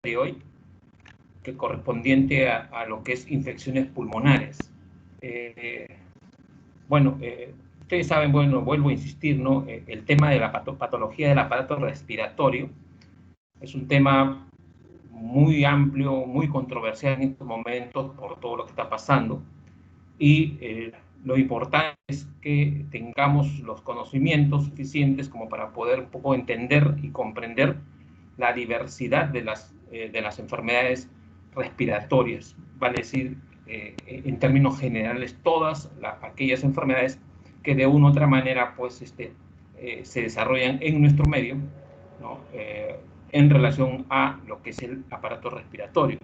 de hoy, que correspondiente a lo que es infecciones pulmonares. Ustedes saben, bueno, vuelvo a insistir, ¿no? El tema de la patología del aparato respiratorio es un tema muy amplio, muy controversial en estos momentos por todo lo que está pasando. Y lo importante es que tengamos los conocimientos suficientes como para poder un poco entender y comprender la diversidad de las enfermedades respiratorias, vale decir, en términos generales, todas aquellas enfermedades que de una u otra manera pues, se desarrollan en nuestro medio, ¿no? En relación a lo que es el aparato respiratorio.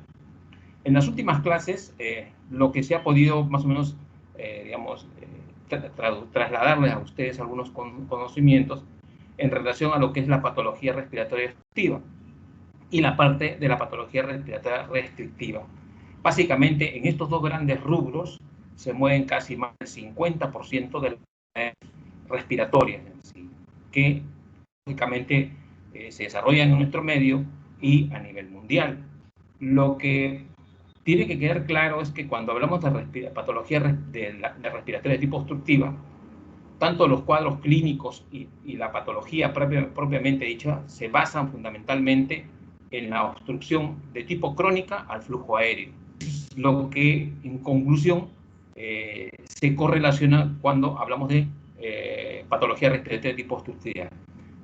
En las últimas clases, lo que se ha podido más o menos, trasladarles a ustedes algunos conocimientos en relación a lo que es la patología respiratoria activa y la parte de la patología respiratoria restrictiva. Básicamente, en estos dos grandes rubros se mueven casi más del 50% de las enfermedades respiratorias en sí, que básicamente se desarrollan en nuestro medio y a nivel mundial. Lo que tiene que quedar claro es que cuando hablamos de patología respiratoria de tipo obstructiva, tanto los cuadros clínicos y la patología propiamente dicha se basan fundamentalmente en la obstrucción de tipo crónica al flujo aéreo. Es lo que, en conclusión, se correlaciona cuando hablamos de patología respiratoria de tipo obstructiva.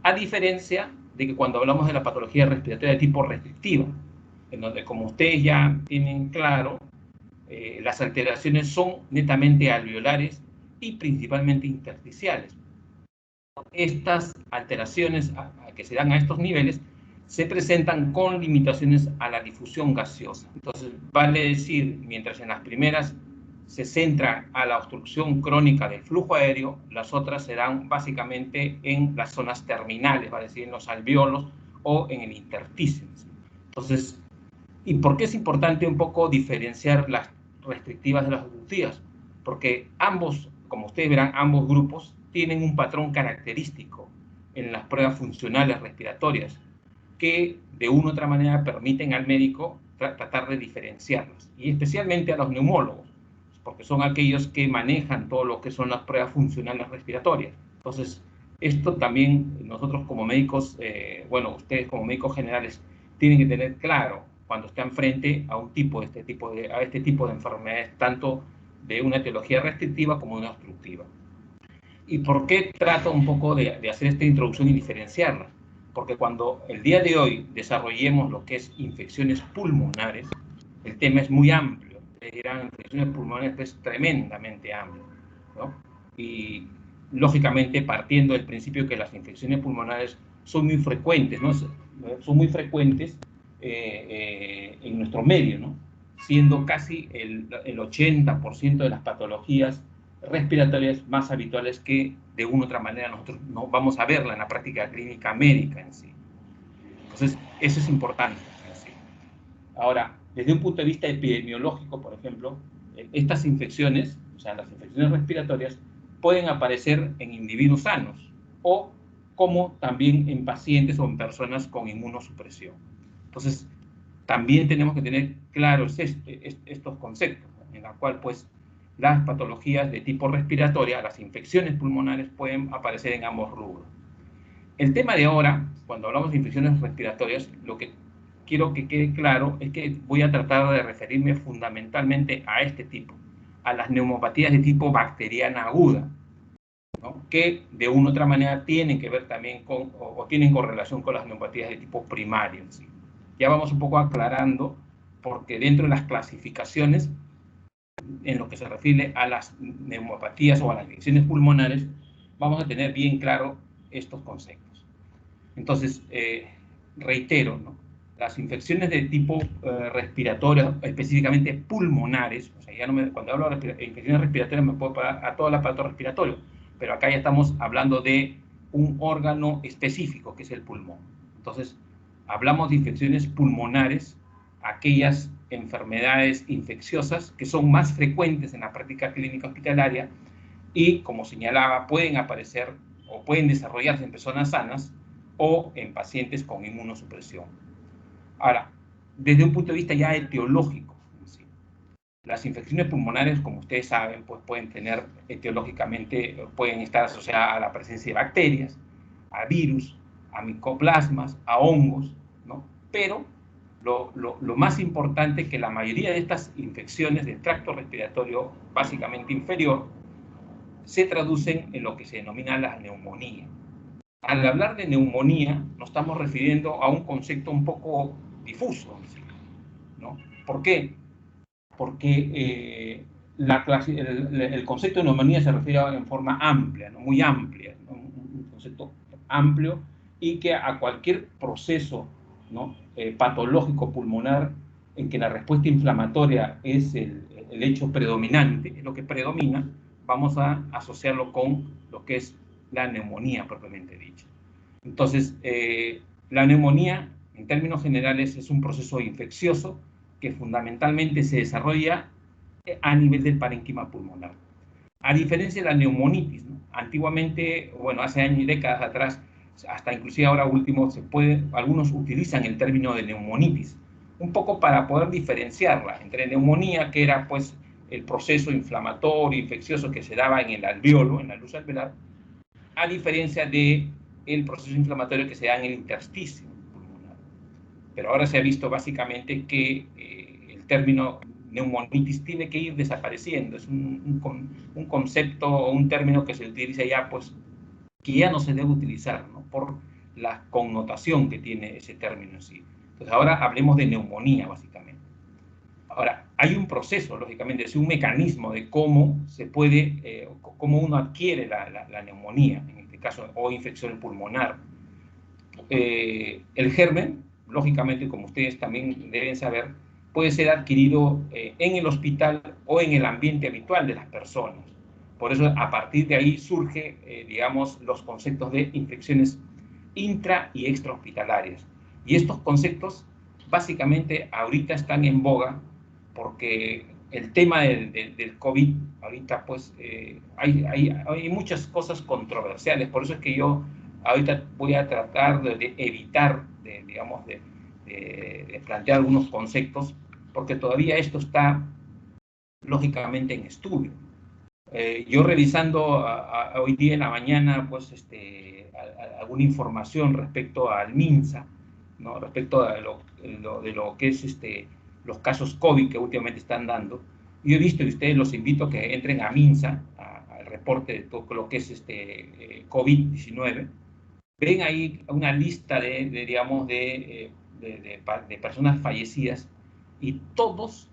A diferencia de que cuando hablamos de la patología respiratoria de tipo restrictiva, en donde, como ustedes ya tienen claro, las alteraciones son netamente alveolares y principalmente intersticiales. Estas alteraciones que se dan a estos niveles se presentan con limitaciones a la difusión gaseosa. Entonces, vale decir, mientras en las primeras se centran a la obstrucción crónica del flujo aéreo, las otras se dan básicamente en las zonas terminales, vale decir, en los alveolos o en el intersticio. Entonces, ¿y por qué es importante un poco diferenciar las restrictivas de las obstructivas? Porque ambos, como ustedes verán, ambos grupos tienen un patrón característico en las pruebas funcionales respiratorias que de una u otra manera permiten al médico tratar de diferenciarlas, y especialmente a los neumólogos, porque son aquellos que manejan todo lo que son las pruebas funcionales respiratorias. Entonces, esto también nosotros como médicos, ustedes como médicos generales tienen que tener claro cuando están frente a este tipo de enfermedades, tanto de una etiología restrictiva como una obstructiva. ¿Y por qué trato un poco de hacer esta introducción y diferenciarla? Porque cuando el día de hoy desarrollemos lo que es infecciones pulmonares, el tema es muy amplio. Ustedes dirán, infecciones pulmonares es tremendamente amplio, ¿no? Y lógicamente partiendo del principio que las infecciones pulmonares son muy frecuentes, ¿no? Son muy frecuentes en nuestro medio, ¿no? Siendo casi el 80% de las patologías respiratorias más habituales que de una u otra manera nosotros no vamos a verla en la práctica clínica médica en sí. Entonces, eso es importante en sí. Ahora, desde un punto de vista epidemiológico, por ejemplo, estas infecciones, o sea, las infecciones respiratorias, pueden aparecer en individuos sanos o como también en pacientes o en personas con inmunosupresión. Entonces, también tenemos que tener claros estos conceptos, ¿no? En la cual, pues, las patologías de tipo respiratoria, las infecciones pulmonares, pueden aparecer en ambos rubros. El tema de ahora, cuando hablamos de infecciones respiratorias, lo que quiero que quede claro es que voy a tratar de referirme fundamentalmente a este tipo, a las neumopatías de tipo bacteriana aguda, ¿no? Que de una u otra manera tienen que ver también con, o tienen correlación con las neumopatías de tipo primario en sí. Ya vamos un poco aclarando, porque dentro de las clasificaciones, en lo que se refiere a las neumopatías o a las infecciones pulmonares, vamos a tener bien claro estos conceptos. Entonces, reitero, ¿no? Las infecciones de tipo respiratorio, específicamente pulmonares, o sea, cuando hablo de infecciones respiratorias me puedo parar a todo el aparato respiratorio, pero acá ya estamos hablando de un órgano específico, que es el pulmón. Entonces, hablamos de infecciones pulmonares, aquellas enfermedades infecciosas que son más frecuentes en la práctica clínica hospitalaria y, como señalaba, pueden aparecer o pueden desarrollarse en personas sanas o en pacientes con inmunosupresión. Ahora, desde un punto de vista ya etiológico. ¿Sí? Las infecciones pulmonares, como ustedes saben, pues pueden tener etiológicamente, pueden estar asociadas a la presencia de bacterias, a virus, a micoplasmas, a hongos, ¿no? Pero lo más importante es que la mayoría de estas infecciones del tracto respiratorio, básicamente inferior, se traducen en lo que se denomina la neumonía. Al hablar de neumonía, nos estamos refiriendo a un concepto un poco difuso, ¿no? ¿Por qué? Porque el concepto de neumonía se refiere en forma amplia, ¿no? Muy amplia, ¿no? Un concepto amplio, y que a cualquier proceso, ¿no? Patológico pulmonar en que la respuesta inflamatoria es el hecho predominante, es lo que predomina, vamos a asociarlo con lo que es la neumonía propiamente dicha. Entonces, la neumonía, en términos generales, es un proceso infeccioso que fundamentalmente se desarrolla a nivel del parénquima pulmonar. A diferencia de la neumonitis, ¿no? Antiguamente, bueno, hace años y décadas atrás, hasta inclusive ahora último, algunos utilizan el término de neumonitis, un poco para poder diferenciarla entre neumonía, que era pues el proceso inflamatorio, infeccioso que se daba en el alveolo, en la luz alveolar, a diferencia de el proceso inflamatorio que se da en el intersticio pulmonar. Pero ahora se ha visto básicamente que el término neumonitis tiene que ir desapareciendo. Es un concepto o un término que se utiliza ya, pues, que ya no se debe utilizar, ¿no? Por la connotación que tiene ese término en sí. Entonces ahora hablemos de neumonía, básicamente. Ahora, hay un proceso, lógicamente, es un mecanismo de cómo se puede, cómo uno adquiere la neumonía, en este caso, o infección pulmonar. El germen, lógicamente, como ustedes también deben saber, puede ser adquirido en el hospital o en el ambiente habitual de las personas. Por eso, a partir de ahí surge, digamos, los conceptos de infecciones intra y extrahospitalarias. Y estos conceptos, básicamente, ahorita están en boga porque el tema del COVID, ahorita, pues, hay muchas cosas controversiales. Por eso es que yo ahorita voy a tratar de evitar, digamos, de plantear algunos conceptos, porque todavía esto está lógicamente en estudio. Yo revisando hoy día en la mañana, pues, alguna información respecto al MINSA, ¿no? Respecto a de lo que es los casos COVID que últimamente están dando. Yo he visto, y ustedes los invito a que entren a MINSA, al reporte de todo lo que es COVID-19, ven ahí una lista digamos, de personas fallecidas, y todos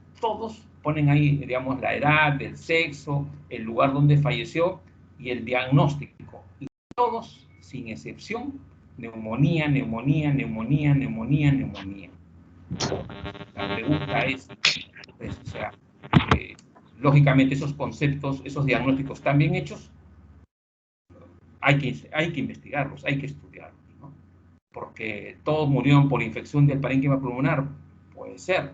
ponen ahí, digamos, la edad, el sexo, el lugar donde falleció y el diagnóstico. Y todos, sin excepción, neumonía, neumonía, neumonía, neumonía, neumonía. La pregunta es, pues, o sea, lógicamente esos conceptos, esos diagnósticos están bien hechos, hay que investigarlos, hay que estudiarlos, ¿no? Porque todos murieron por infección del parénquima pulmonar, puede ser,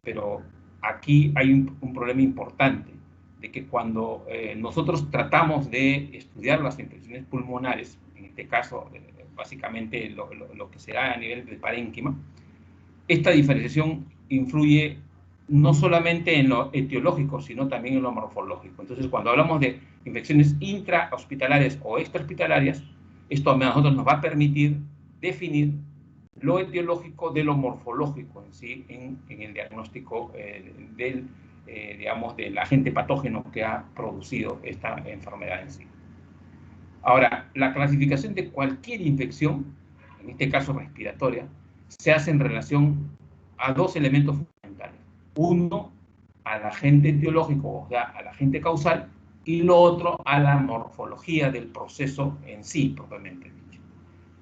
pero aquí hay un problema importante, de que cuando nosotros tratamos de estudiar las infecciones pulmonares, en este caso, básicamente lo que se da a nivel del parénquima, esta diferenciación influye no solamente en lo etiológico, sino también en lo morfológico. Entonces, cuando hablamos de infecciones intrahospitalarias o extrahospitalarias, esto a nosotros nos va a permitir definir lo etiológico de lo morfológico en sí, en el diagnóstico digamos, del agente patógeno que ha producido esta enfermedad en sí. Ahora, la clasificación de cualquier infección, en este caso respiratoria, se hace en relación a dos elementos fundamentales. Uno, al agente etiológico, o sea, al agente causal, y lo otro, a la morfología del proceso en sí, propiamente dicho.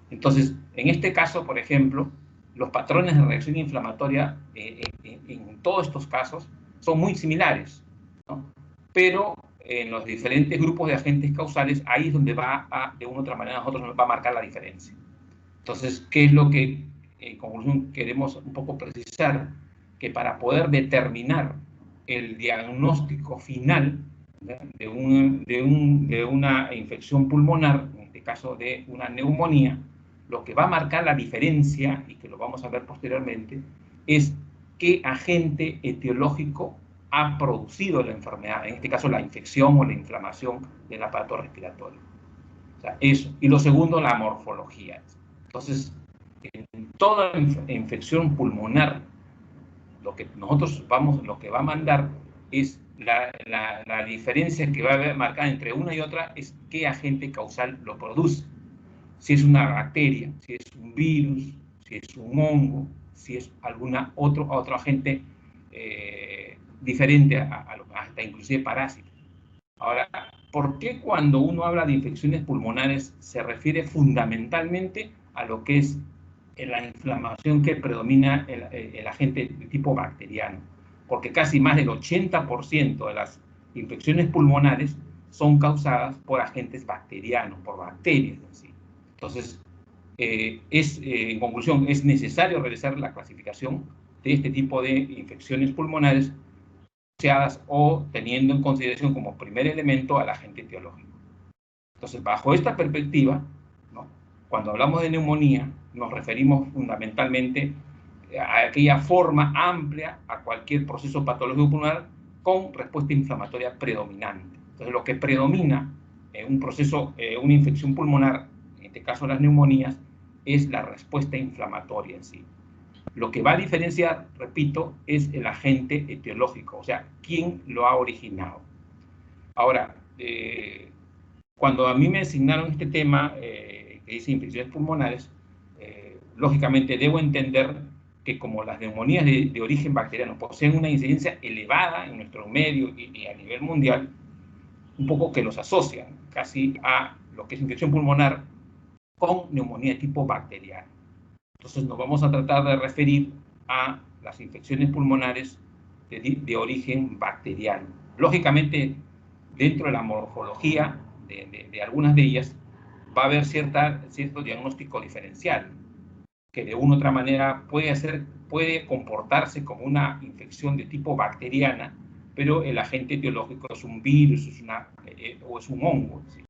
Entonces, en este caso, por ejemplo, los patrones de reacción inflamatoria en todos estos casos son muy similares, ¿no? Pero en los diferentes grupos de agentes causales, ahí es donde de una u otra manera, nosotros nos va a marcar la diferencia. Entonces, ¿qué es lo que, en conclusión, queremos un poco precisar? Que para poder determinar el diagnóstico final de una infección pulmonar, en este caso de una neumonía, lo que va a marcar la diferencia, y que lo vamos a ver posteriormente, es qué agente etiológico ha producido la enfermedad, en este caso la infección o la inflamación del aparato respiratorio. O sea, eso. Y lo segundo, la morfología. Entonces, en toda infección pulmonar, lo que va a mandar es la diferencia que va a haber marcada entre una y otra es qué agente causal lo produce. Si es una bacteria, si es un virus, si es un hongo, si es otro agente diferente hasta inclusive parásitos. Ahora, ¿por qué cuando uno habla de infecciones pulmonares se refiere fundamentalmente a lo que es la inflamación que predomina el agente de tipo bacteriano? Porque casi más del 80% de las infecciones pulmonares son causadas por agentes bacterianos, por bacterias en sí. Entonces, en conclusión, es necesario realizar la clasificación de este tipo de infecciones pulmonares asociadas o teniendo en consideración como primer elemento al agente etiológico. Entonces, bajo esta perspectiva, ¿no?, cuando hablamos de neumonía, nos referimos fundamentalmente a aquella forma amplia a cualquier proceso patológico pulmonar con respuesta inflamatoria predominante. Entonces, lo que predomina en un proceso, una infección pulmonar, en este caso las neumonías, es la respuesta inflamatoria en sí. Lo que va a diferenciar, repito, es el agente etiológico, o sea, quién lo ha originado. Ahora, cuando a mí me asignaron este tema, que dice infecciones pulmonares, lógicamente debo entender que como las neumonías de origen bacteriano poseen una incidencia elevada en nuestro medio y a nivel mundial, un poco que los asocian casi a lo que es infección pulmonar con neumonía de tipo bacteriano. Entonces nos vamos a tratar de referir a las infecciones pulmonares de origen bacteriano. Lógicamente, dentro de la morfología de algunas de ellas, va a haber cierto diagnóstico diferencial, que de una u otra manera puede comportarse como una infección de tipo bacteriana, pero el agente etiológico es un virus o es un hongo. ¿Sí?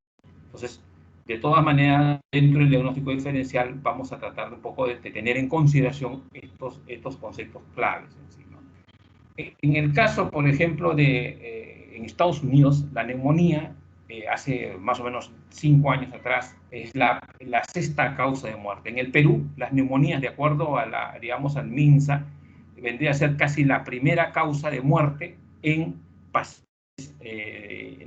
Entonces, de todas maneras, dentro del diagnóstico diferencial vamos a tratar un poco de tener en consideración estos conceptos claves. ¿Sí? ¿No? En el caso, por ejemplo, en Estados Unidos, la neumonía, hace más o menos 5 años atrás, es la sexta causa de muerte. En el Perú, las neumonías, de acuerdo a digamos, al MINSA, vendría a ser casi la primera causa de muerte en pacientes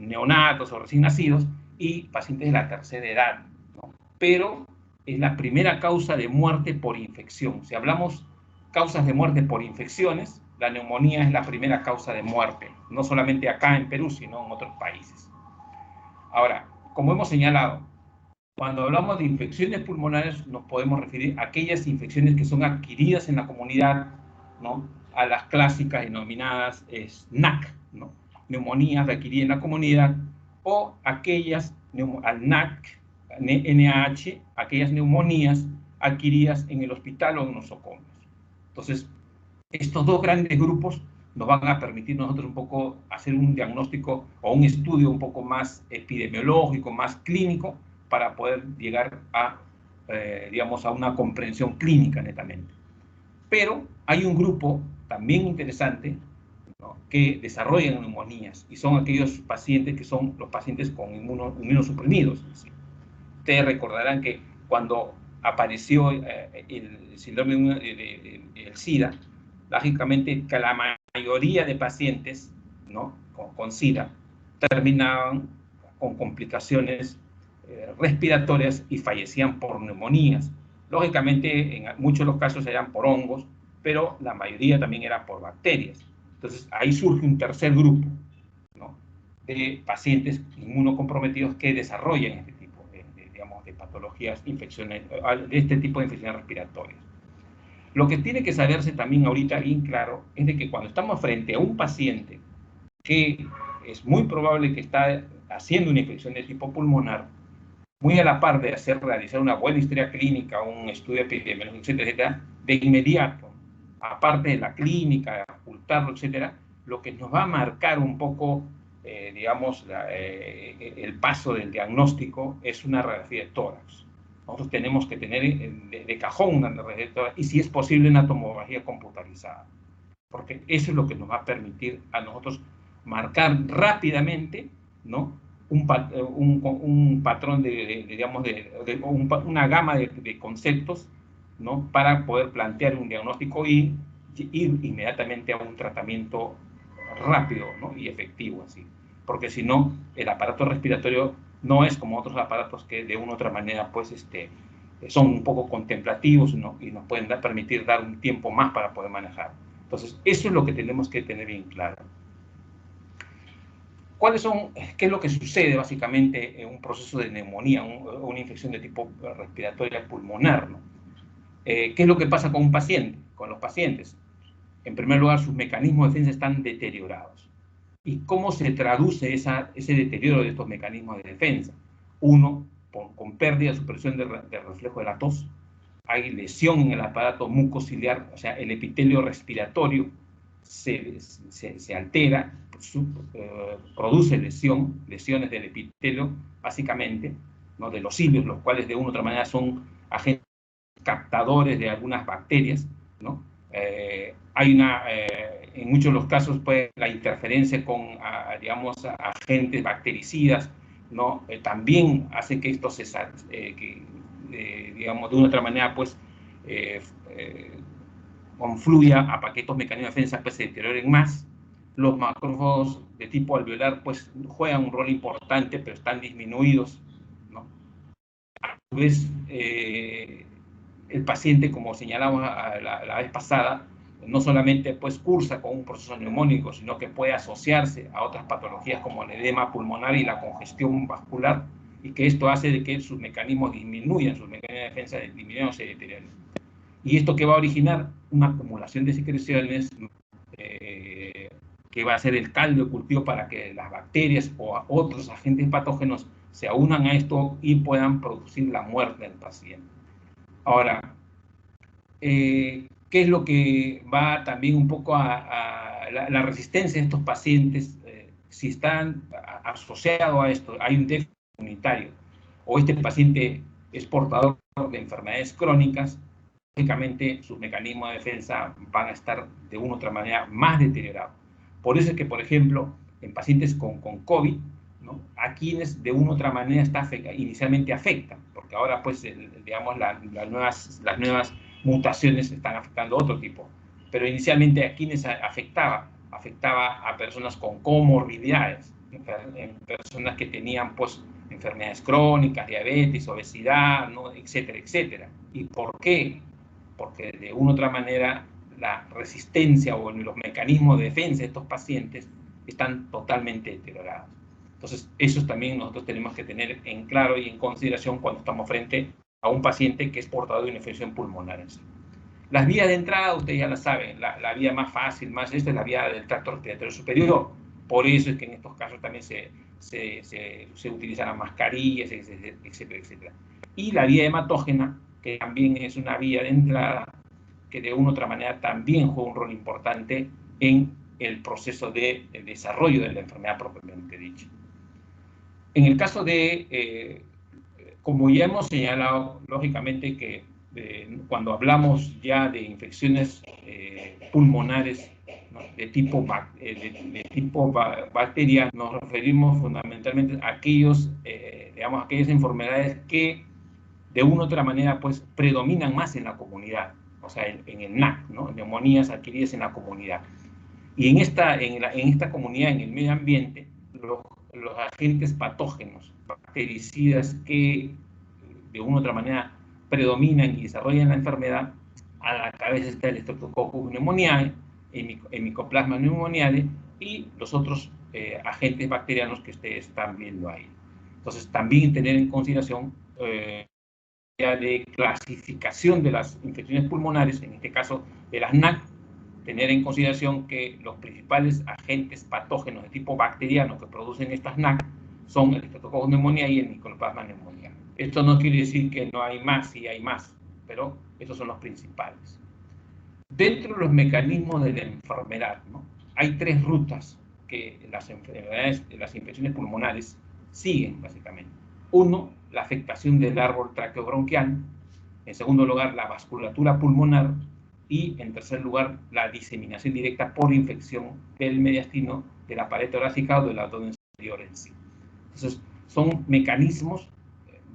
neonatos o recién nacidos y pacientes de la tercera edad, ¿no? Pero es la primera causa de muerte por infección. Si hablamos causas de muerte por infecciones, la neumonía es la primera causa de muerte, no solamente acá en Perú, sino en otros países. Ahora, como hemos señalado, cuando hablamos de infecciones pulmonares nos podemos referir a aquellas infecciones que son adquiridas en la comunidad, ¿no?, a las clásicas denominadas NAC, ¿no?, neumonías adquiridas en la comunidad, o aquellas, al NAC, NAH, aquellas neumonías adquiridas en el hospital o en nosocomios. Entonces, estos dos grandes grupos nos van a permitir nosotros un poco hacer un diagnóstico o un estudio un poco más epidemiológico, más clínico, para poder llegar a, digamos, a una comprensión clínica netamente. Pero hay un grupo también interesante, ¿no?, que desarrollan neumonías y son aquellos pacientes que son los pacientes con inmunosuprimidos. ¿Sí? Ustedes recordarán que cuando apareció el síndrome del SIDA, lógicamente que la mayoría de pacientes, ¿no?, con SIDA terminaban con complicaciones respiratorias y fallecían por neumonías. Lógicamente, en muchos de los casos eran por hongos, pero la mayoría también era por bacterias. Entonces, ahí surge un tercer grupo, ¿no?, de pacientes inmunocomprometidos que desarrollan este tipo digamos, de patologías, infecciones, de este tipo de infecciones respiratorias. Lo que tiene que saberse también ahorita bien claro es de que cuando estamos frente a un paciente que es muy probable que está haciendo una infección de tipo pulmonar, muy a la par de realizar una buena historia clínica, un estudio epidemiológico, etcétera, etcétera, de inmediato, aparte de la clínica, ocultarlo, etcétera, lo que nos va a marcar un poco, digamos, el paso del diagnóstico es una radiografía de tórax. nosotros tenemos que tener de cajón una receta y, si es posible, una tomografía computarizada, porque eso es lo que nos va a permitir a nosotros marcar rápidamente, ¿no?, un patrón digamos, una gama de conceptos, ¿no?, para poder plantear un diagnóstico y ir inmediatamente a un tratamiento rápido, ¿no?, y efectivo, así. Porque si no, el aparato respiratorio no es como otros aparatos que de una u otra manera, pues, son un poco contemplativos, ¿no?, y nos pueden permitir dar un tiempo más para poder manejar. Entonces, eso es lo que tenemos que tener bien claro. ¿Qué es lo que sucede básicamente en un proceso de neumonía, una infección de tipo respiratoria pulmonar, ¿no? ¿Qué es lo que pasa con un paciente, con los pacientes? En primer lugar, sus mecanismos de defensa están deteriorados. ¿Y cómo se traduce ese deterioro de estos mecanismos de defensa? Uno, con pérdida de supresión de reflejo de la tos. Hay lesión en el aparato mucociliar, o sea, el epitelio respiratorio se altera, produce lesiones del epitelio, básicamente, ¿no?, de los cilios, los cuales de una u otra manera son agentes captadores de algunas bacterias, ¿no? En muchos de los casos, pues, la interferencia con, digamos, agentes bactericidas, ¿no?, también hace que esto digamos, de una u otra manera, pues, confluya a paquetos mecanismos de defensa, pues se deterioren más. Los macrófagos de tipo alveolar, pues, juegan un rol importante, pero están disminuidos, ¿no? A su vez, el paciente, como señalamos la vez pasada, no solamente, pues, cursa con un proceso neumónico, sino que puede asociarse a otras patologías como el edema pulmonar y la congestión vascular, y que esto hace de que sus mecanismos disminuyan, sus mecanismos de defensa disminuyan o se deterioren. Y esto que va a originar una acumulación de secreciones que va a ser el caldo de cultivo para que las bacterias o otros agentes patógenos se unan a esto y puedan producir la muerte del paciente. Ahora, ¿qué es lo que va también un poco a la resistencia de estos pacientes? Si están asociados a esto, hay un déficit inmunitario, o este paciente es portador de enfermedades crónicas, lógicamente sus mecanismos de defensa van a estar de una u otra manera más deteriorados. Por eso es que, por ejemplo, en pacientes con COVID, ¿no?, a quienes de una u otra manera inicialmente afectan, porque ahora, pues, digamos, las nuevas mutaciones están afectando a otro tipo, pero inicialmente a quienes afectaba a personas con comorbilidades, personas que tenían, pues, enfermedades crónicas, diabetes, obesidad, ¿no?, etcétera, etcétera. ¿Y por qué? Porque de una u otra manera la resistencia o los mecanismos de defensa de estos pacientes están totalmente deteriorados. Entonces, eso también nosotros tenemos que tener en claro y en consideración cuando estamos frente a un paciente que es portador de una infección pulmonar en sí. Las vías de entrada, ustedes ya las saben, la vía más fácil, es la vía del tracto respiratorio superior. Por eso es que en estos casos también se utilizan las mascarillas, etcétera, etcétera. Y la vía hematógena, que también es una vía de entrada, que de una u otra manera también juega un rol importante en el proceso de desarrollo de la enfermedad propiamente dicha. En el caso de, como ya hemos señalado, lógicamente que cuando hablamos ya de infecciones pulmonares, ¿no?, de tipo bacteriano, nos referimos fundamentalmente a aquellas enfermedades que de una u otra manera, pues, predominan más en la comunidad, o sea, en el NAC, ¿no?, neumonías adquiridas en la comunidad. Y en esta comunidad, en el medio ambiente, los agentes patógenos, bactericidas que de una u otra manera predominan y desarrollan la enfermedad, a la cabeza está el Streptococcus pneumoniae, el Mycoplasma pneumoniae y los otros agentes bacterianos que ustedes están viendo ahí. Entonces, también tener en consideración de clasificación de las infecciones pulmonares, en este caso de las NAC, tener en consideración que los principales agentes patógenos de tipo bacteriano que producen estas NAC son el Streptococcus pneumoniae y el Mycoplasma pneumoniae. Esto no quiere decir que no hay más, sí hay más, pero esos son los principales. Dentro de los mecanismos de la enfermedad, ¿no?, hay tres rutas que las infecciones pulmonares siguen, básicamente. Uno, la afectación del árbol traqueobronquial. En segundo lugar, la vasculatura pulmonar. Y en tercer lugar, la diseminación directa por infección del mediastino, de la pared torácica o del abdomen superior en sí. Entonces, son mecanismos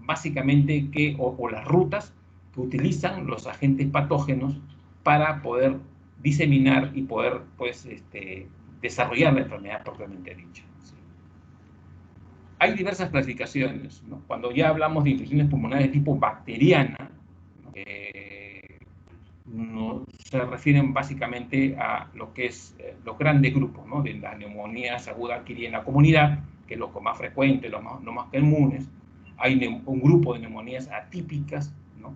básicamente o las rutas que utilizan los agentes patógenos para poder diseminar y poder pues, desarrollar la enfermedad propiamente dicha. ¿Sí? Hay diversas clasificaciones, ¿no? Cuando ya hablamos de infecciones pulmonares de tipo bacteriana, no, se refieren básicamente a lo que es los grandes grupos, ¿no? De las neumonías agudas adquiridas en la comunidad, que es lo más frecuente, lo más comunes. Hay un grupo de neumonías atípicas, ¿no?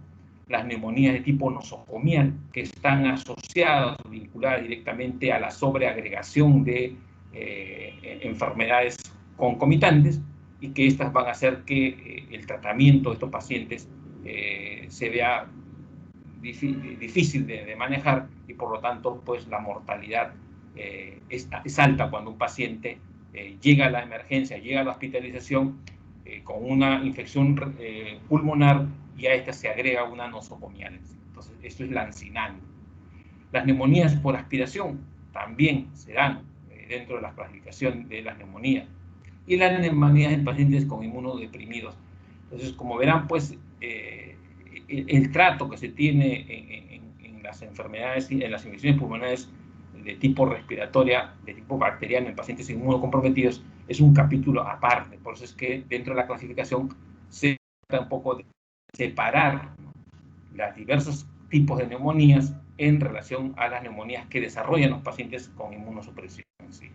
Las neumonías de tipo nosocomial, que están asociadas o vinculadas directamente a la sobreagregación de enfermedades concomitantes, y que estas van a hacer que el tratamiento de estos pacientes se vea difícil de manejar, y por lo tanto pues la mortalidad es alta cuando un paciente llega a la emergencia, llega a la hospitalización con una infección pulmonar, y a esta se agrega una nosocomial. Entonces esto es lancinante. Las neumonías por aspiración también se dan dentro de la clasificación de las neumonías, y las neumonías en pacientes con inmunodeprimidos. Entonces, como verán, pues el trato que se tiene en las enfermedades, en las infecciones pulmonares de tipo respiratoria, de tipo bacteriano en pacientes inmunocomprometidos, es un capítulo aparte. Por eso es que dentro de la clasificación se trata un poco de separar, ¿no?, los diversos tipos de neumonías en relación a las neumonías que desarrollan los pacientes con inmunosupresión. ¿Sí?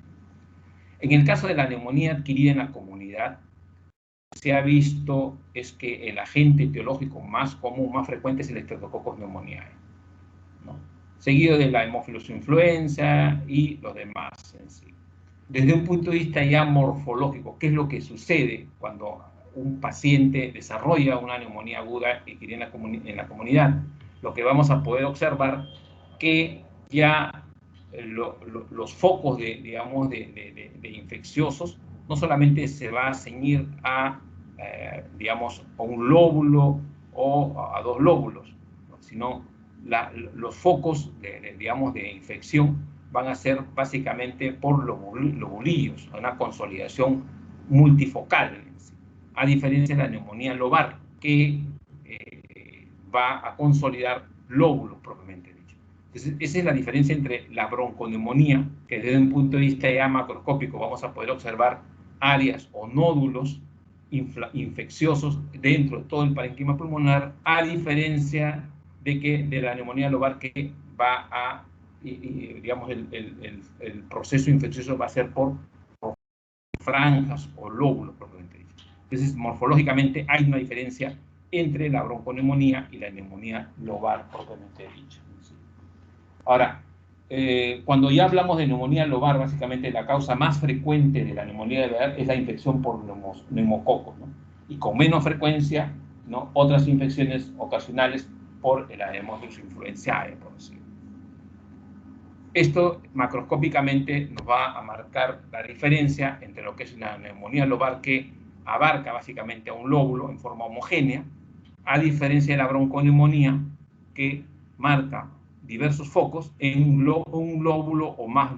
En el caso de la neumonía adquirida en la comunidad, se ha visto es que el agente etiológico más común, más frecuente, es el Streptococcus pneumoniae, ¿no?, seguido de la Haemophilus influenza y los demás en sí. Desde un punto de vista ya morfológico, ¿qué es lo que sucede cuando un paciente desarrolla una neumonía aguda adquirida en la comunidad? Lo que vamos a poder observar que ya los focos digamos, de infecciosos no solamente se va a ceñir a, digamos, a un lóbulo o a dos lóbulos, ¿no?, sino los focos digamos, de infección van a ser básicamente por lobulillos, una consolidación multifocal, a diferencia de la neumonía lobar, que va a consolidar lóbulos propiamente dicho. Entonces, esa es la diferencia entre la bronconeumonía, que desde un punto de vista ya macroscópico vamos a poder observar áreas o nódulos infecciosos dentro de todo el parénquima pulmonar, a diferencia de la neumonía lobar, que va a, digamos, el proceso infeccioso va a ser por franjas o lóbulos propiamente dicho. Entonces, morfológicamente hay una diferencia entre la bronconeumonía y la neumonía lobar propiamente dicha. Ahora, cuando ya hablamos de neumonía lobar, básicamente la causa más frecuente de la neumonía lobar es la infección por neumococos, ¿no?, y con menos frecuencia, ¿no?, otras infecciones ocasionales por el Haemophilus influenzae, por decirlo. Esto macroscópicamente nos va a marcar la diferencia entre lo que es una neumonía lobar, que abarca básicamente a un lóbulo en forma homogénea, a diferencia de la bronconeumonía, que marca diversos focos en un lóbulo o más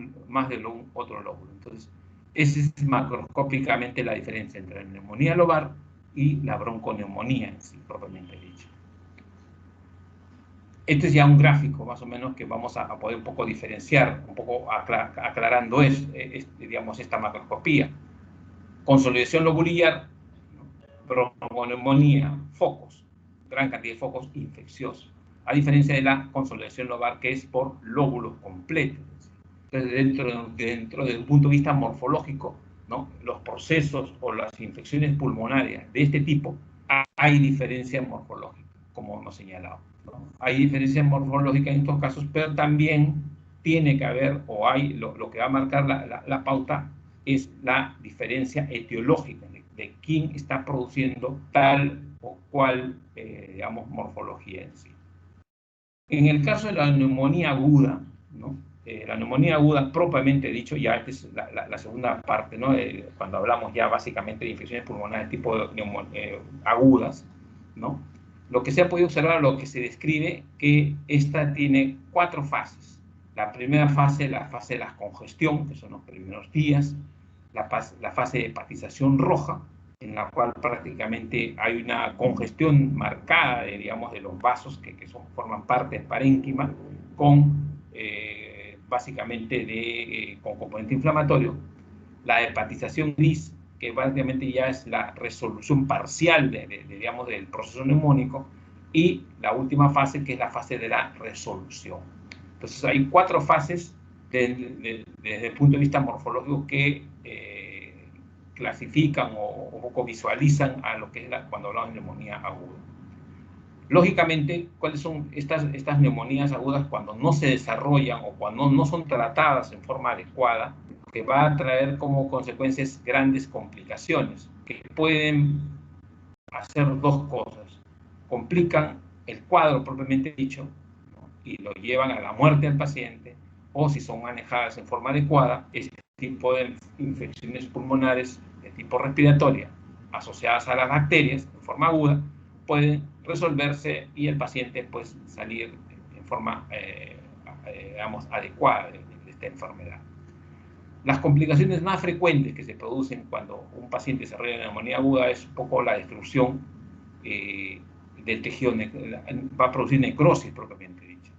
de otro lóbulo. Entonces, esa es macroscópicamente la diferencia entre la neumonía lobar y la bronconeumonía en sí, propiamente dicho. Este es ya un gráfico más o menos que vamos a poder un poco diferenciar, un poco aclarando digamos, esta macroscopía. Consolidación lobulillar, bronconeumonía, focos, gran cantidad de focos infecciosos, a diferencia de la consolidación lobar, que es por lóbulos completos. Entonces, dentro del punto de vista morfológico, ¿no?, los procesos o las infecciones pulmonarias de este tipo, hay diferencia morfológica, como hemos señalado, ¿no? Hay diferencia morfológica en estos casos, pero también tiene que haber, o hay, lo que va a marcar la pauta es la diferencia etiológica de quién está produciendo tal o cual, digamos, morfología en sí. En el caso de la neumonía aguda, ¿no?, la neumonía aguda, propiamente dicho, ya esta es la segunda parte, ¿no? Cuando hablamos ya básicamente de infecciones pulmonares tipo agudas, ¿no? Lo que se ha podido observar, lo que se describe, que esta tiene 4 fases. La primera fase, la fase de la congestión, que son los primeros días, la fase de hepatización roja, en la cual prácticamente hay una congestión marcada, digamos, de los vasos que forman parte del parénquima, con básicamente con componente inflamatorio. La hepatización gris, que básicamente ya es la resolución parcial digamos, del proceso neumónico, y la última fase, que es la fase de la resolución. Entonces hay 4 fases desde el punto de vista morfológico que clasifican o visualizan a lo que es cuando hablamos de neumonía aguda. Lógicamente, ¿cuáles son estas neumonías agudas cuando no se desarrollan o cuando no son tratadas en forma adecuada? Que va a traer como consecuencias grandes complicaciones, que pueden hacer 2 cosas. Complican el cuadro propiamente dicho, ¿no? Y lo llevan a la muerte del paciente, o si son manejadas en forma adecuada, este tipo de infecciones pulmonares de tipo respiratoria asociadas a las bacterias en forma aguda pueden resolverse y el paciente pues salir en forma digamos, adecuada de esta enfermedad. Las complicaciones más frecuentes que se producen cuando un paciente desarrolla una neumonía aguda es un poco la destrucción del tejido, va a producir necrosis propiamente dicho.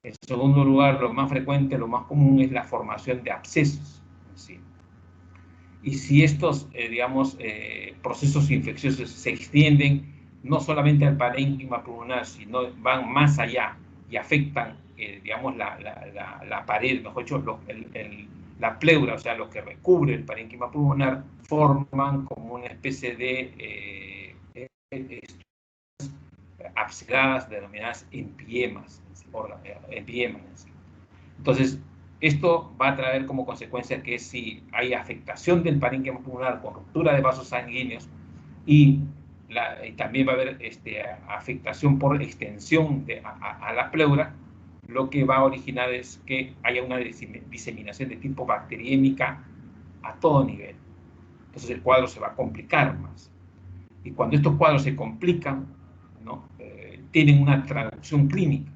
En segundo lugar, lo más frecuente, lo más común es la formación de abscesos. ¿Sí? Y si estos, digamos, procesos infecciosos se extienden no solamente al parénquima pulmonar, sino van más allá y afectan, digamos, la pared, mejor dicho, la pleura, o sea, lo que recubre el parénquima pulmonar, forman como una especie de abscedadas denominadas empiemas. Entonces, esto va a traer como consecuencia que si hay afectación del parénquima pulmonar con ruptura de vasos sanguíneos y también va a haber afectación por extensión a la pleura, lo que va a originar es que haya una diseminación de tipo bacteriémica a todo nivel. Entonces el cuadro se va a complicar más. Y cuando estos cuadros se complican, ¿no? Tienen una traducción clínica.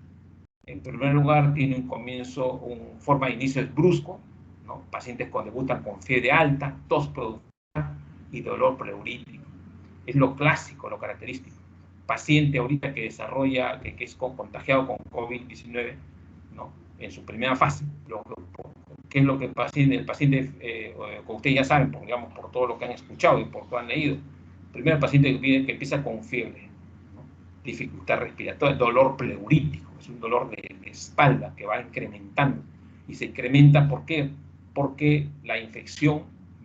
En primer lugar, tiene un comienzo, una forma de inicio es brusco, ¿no? Pacientes que debutan con fiebre alta, tos productiva y dolor pleurítico. Es lo clásico, lo característico. Paciente ahorita que desarrolla, que es contagiado con COVID-19, ¿no? En su primera fase, ¿qué es lo que el paciente como ustedes ya saben, digamos, por todo lo que han escuchado y por todo lo que han leído? Primero el paciente que empieza con fiebre, ¿no? Dificultad respiratoria, dolor pleurítico, es un dolor de espalda que va incrementando. Y se incrementa, ¿por qué? Porque la infección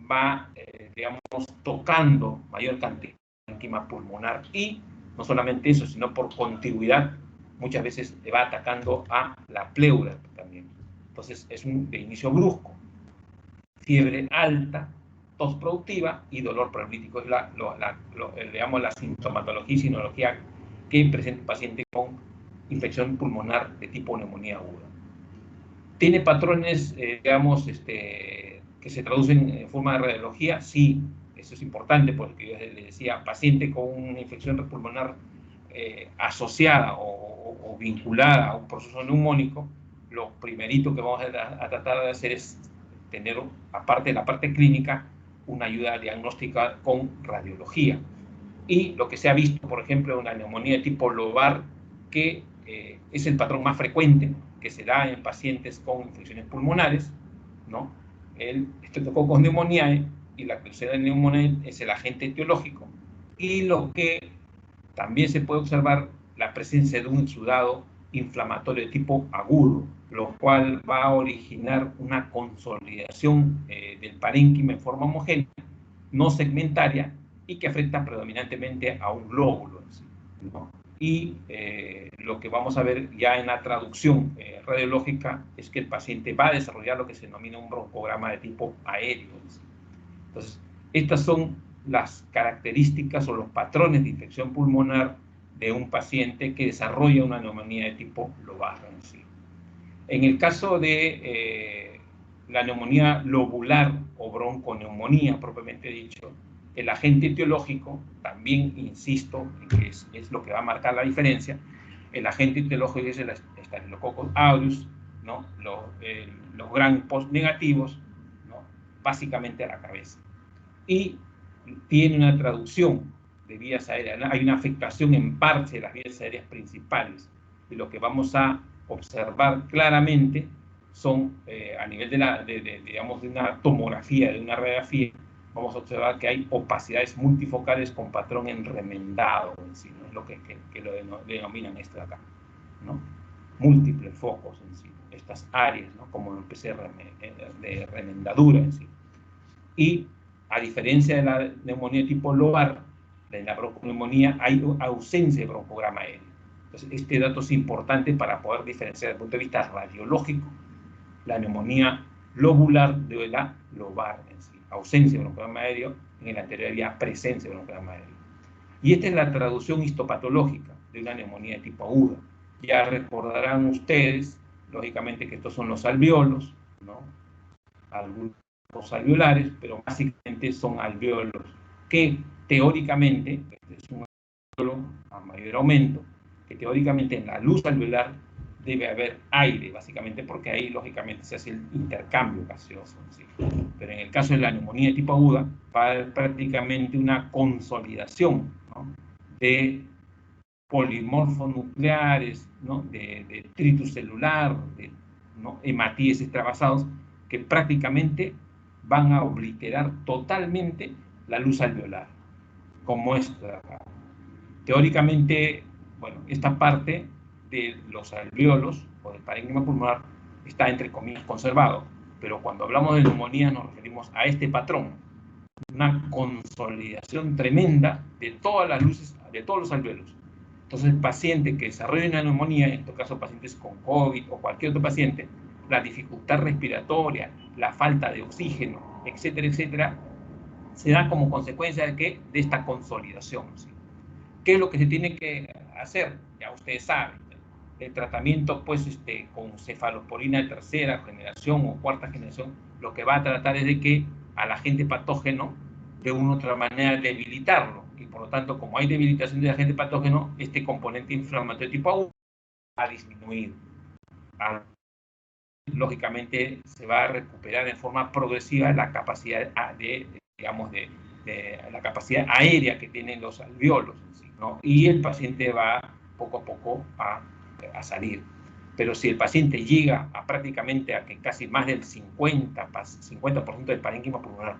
va, digamos, tocando mayor cantidad de parénquima pulmonar y no solamente eso, sino por contigüidad, muchas veces va atacando a la pleura también. Entonces es de inicio brusco, fiebre alta, tos productiva y dolor pleurítico. Es digamos, la sintomatología y sinología que presenta el paciente con infección pulmonar de tipo neumonía aguda. ¿Tiene patrones, digamos, que se traducen en forma de radiología? Sí, eso es importante porque yo les decía, paciente con una infección pulmonar asociada o vinculada a un proceso neumónico, lo primerito que vamos a tratar de hacer es tener, aparte de la parte clínica, una ayuda diagnóstica con radiología. Y lo que se ha visto, por ejemplo, una neumonía de tipo lobar, que es el patrón más frecuente que se da en pacientes con infecciones pulmonares, ¿no? El Streptococcus pneumoniae y la Klebsiella pneumoniae es el agente etiológico. Y lo que también se puede observar, la presencia de un exudado inflamatorio de tipo agudo, lo cual va a originar una consolidación del parénquima en forma homogénea, no segmentaria, y que afecta predominantemente a un lóbulo, ¿no? Y lo que vamos a ver ya en la traducción radiológica es que el paciente va a desarrollar lo que se denomina un broncograma de tipo aéreo. Entonces, estas son las características o los patrones de infección pulmonar de un paciente que desarrolla una neumonía de tipo lobar en sí. En el caso de la neumonía lobular o bronconeumonía, propiamente dicho, el agente etiológico, también insisto, que es lo que va a marcar la diferencia, el agente etiológico es el Staphylococcus aureus, ¿no? Los gram post negativos, ¿no? Básicamente a la cabeza. Y tiene una traducción de vías aéreas, ¿no? Hay una afectación en parte de las vías aéreas principales. Y lo que vamos a observar claramente son, a nivel digamos, de una tomografía, de una radiografía, vamos a observar que hay opacidades multifocales con patrón enremendado, en sí, ¿no? Es lo que lo denominan esto de acá, ¿no? Múltiples focos en sí, estas áreas, ¿no? Como una especie de remendadura en sí. Y a diferencia de la neumonía tipo lobar, en la bronconeumonía hay ausencia de broncograma aéreo. Entonces, este dato es importante para poder diferenciar desde el punto de vista radiológico la neumonía lobular de la lobar en sí. Ausencia de broncograma aéreo, en el anterior había presencia de broncograma aéreo. Y esta es la traducción histopatológica de una neumonía de tipo aguda. Ya recordarán ustedes, lógicamente, que estos son los alveolos, ¿no? Algunos alveolares, pero básicamente son alveolos que teóricamente, este es un alveolo a mayor aumento, que teóricamente en la luz alveolar debe haber aire, básicamente porque ahí lógicamente se hace el intercambio gaseoso. ¿Sí? Pero en el caso de la neumonía de tipo aguda, va a haber prácticamente una consolidación, ¿no? De polimorfonucleares, ¿no? de detritus celular, ¿no? hematíes extravasados, que prácticamente van a obliterar totalmente la luz alveolar, como esta acá. Teóricamente, bueno, esta parte de los alveolos o del parénquima pulmonar está entre comillas conservado, pero cuando hablamos de neumonía nos referimos a este patrón, una consolidación tremenda de todas las luces, de todos los alveolos. Entonces, el paciente que desarrolla una neumonía, en este caso pacientes con COVID o cualquier otro paciente, la dificultad respiratoria, la falta de oxígeno, etcétera, etcétera, se da como consecuencia de ¿qué? De esta consolidación. ¿Sí? ¿Qué es lo que se tiene que hacer? Ya ustedes saben. El tratamiento, pues, con cefalosporina de tercera generación o cuarta generación, lo que va a tratar es de que al agente patógeno, de una u otra manera, debilitarlo. Y por lo tanto, como hay debilitación del agente patógeno, este componente inflamatorio tipo A va a disminuir. Lógicamente, se va a recuperar en forma progresiva la capacidad digamos, de la capacidad aérea que tienen los alveolos, ¿no? Y el paciente va poco a poco a salir. Pero si el paciente llega a prácticamente a que casi más del 50% del parénquima pulmonar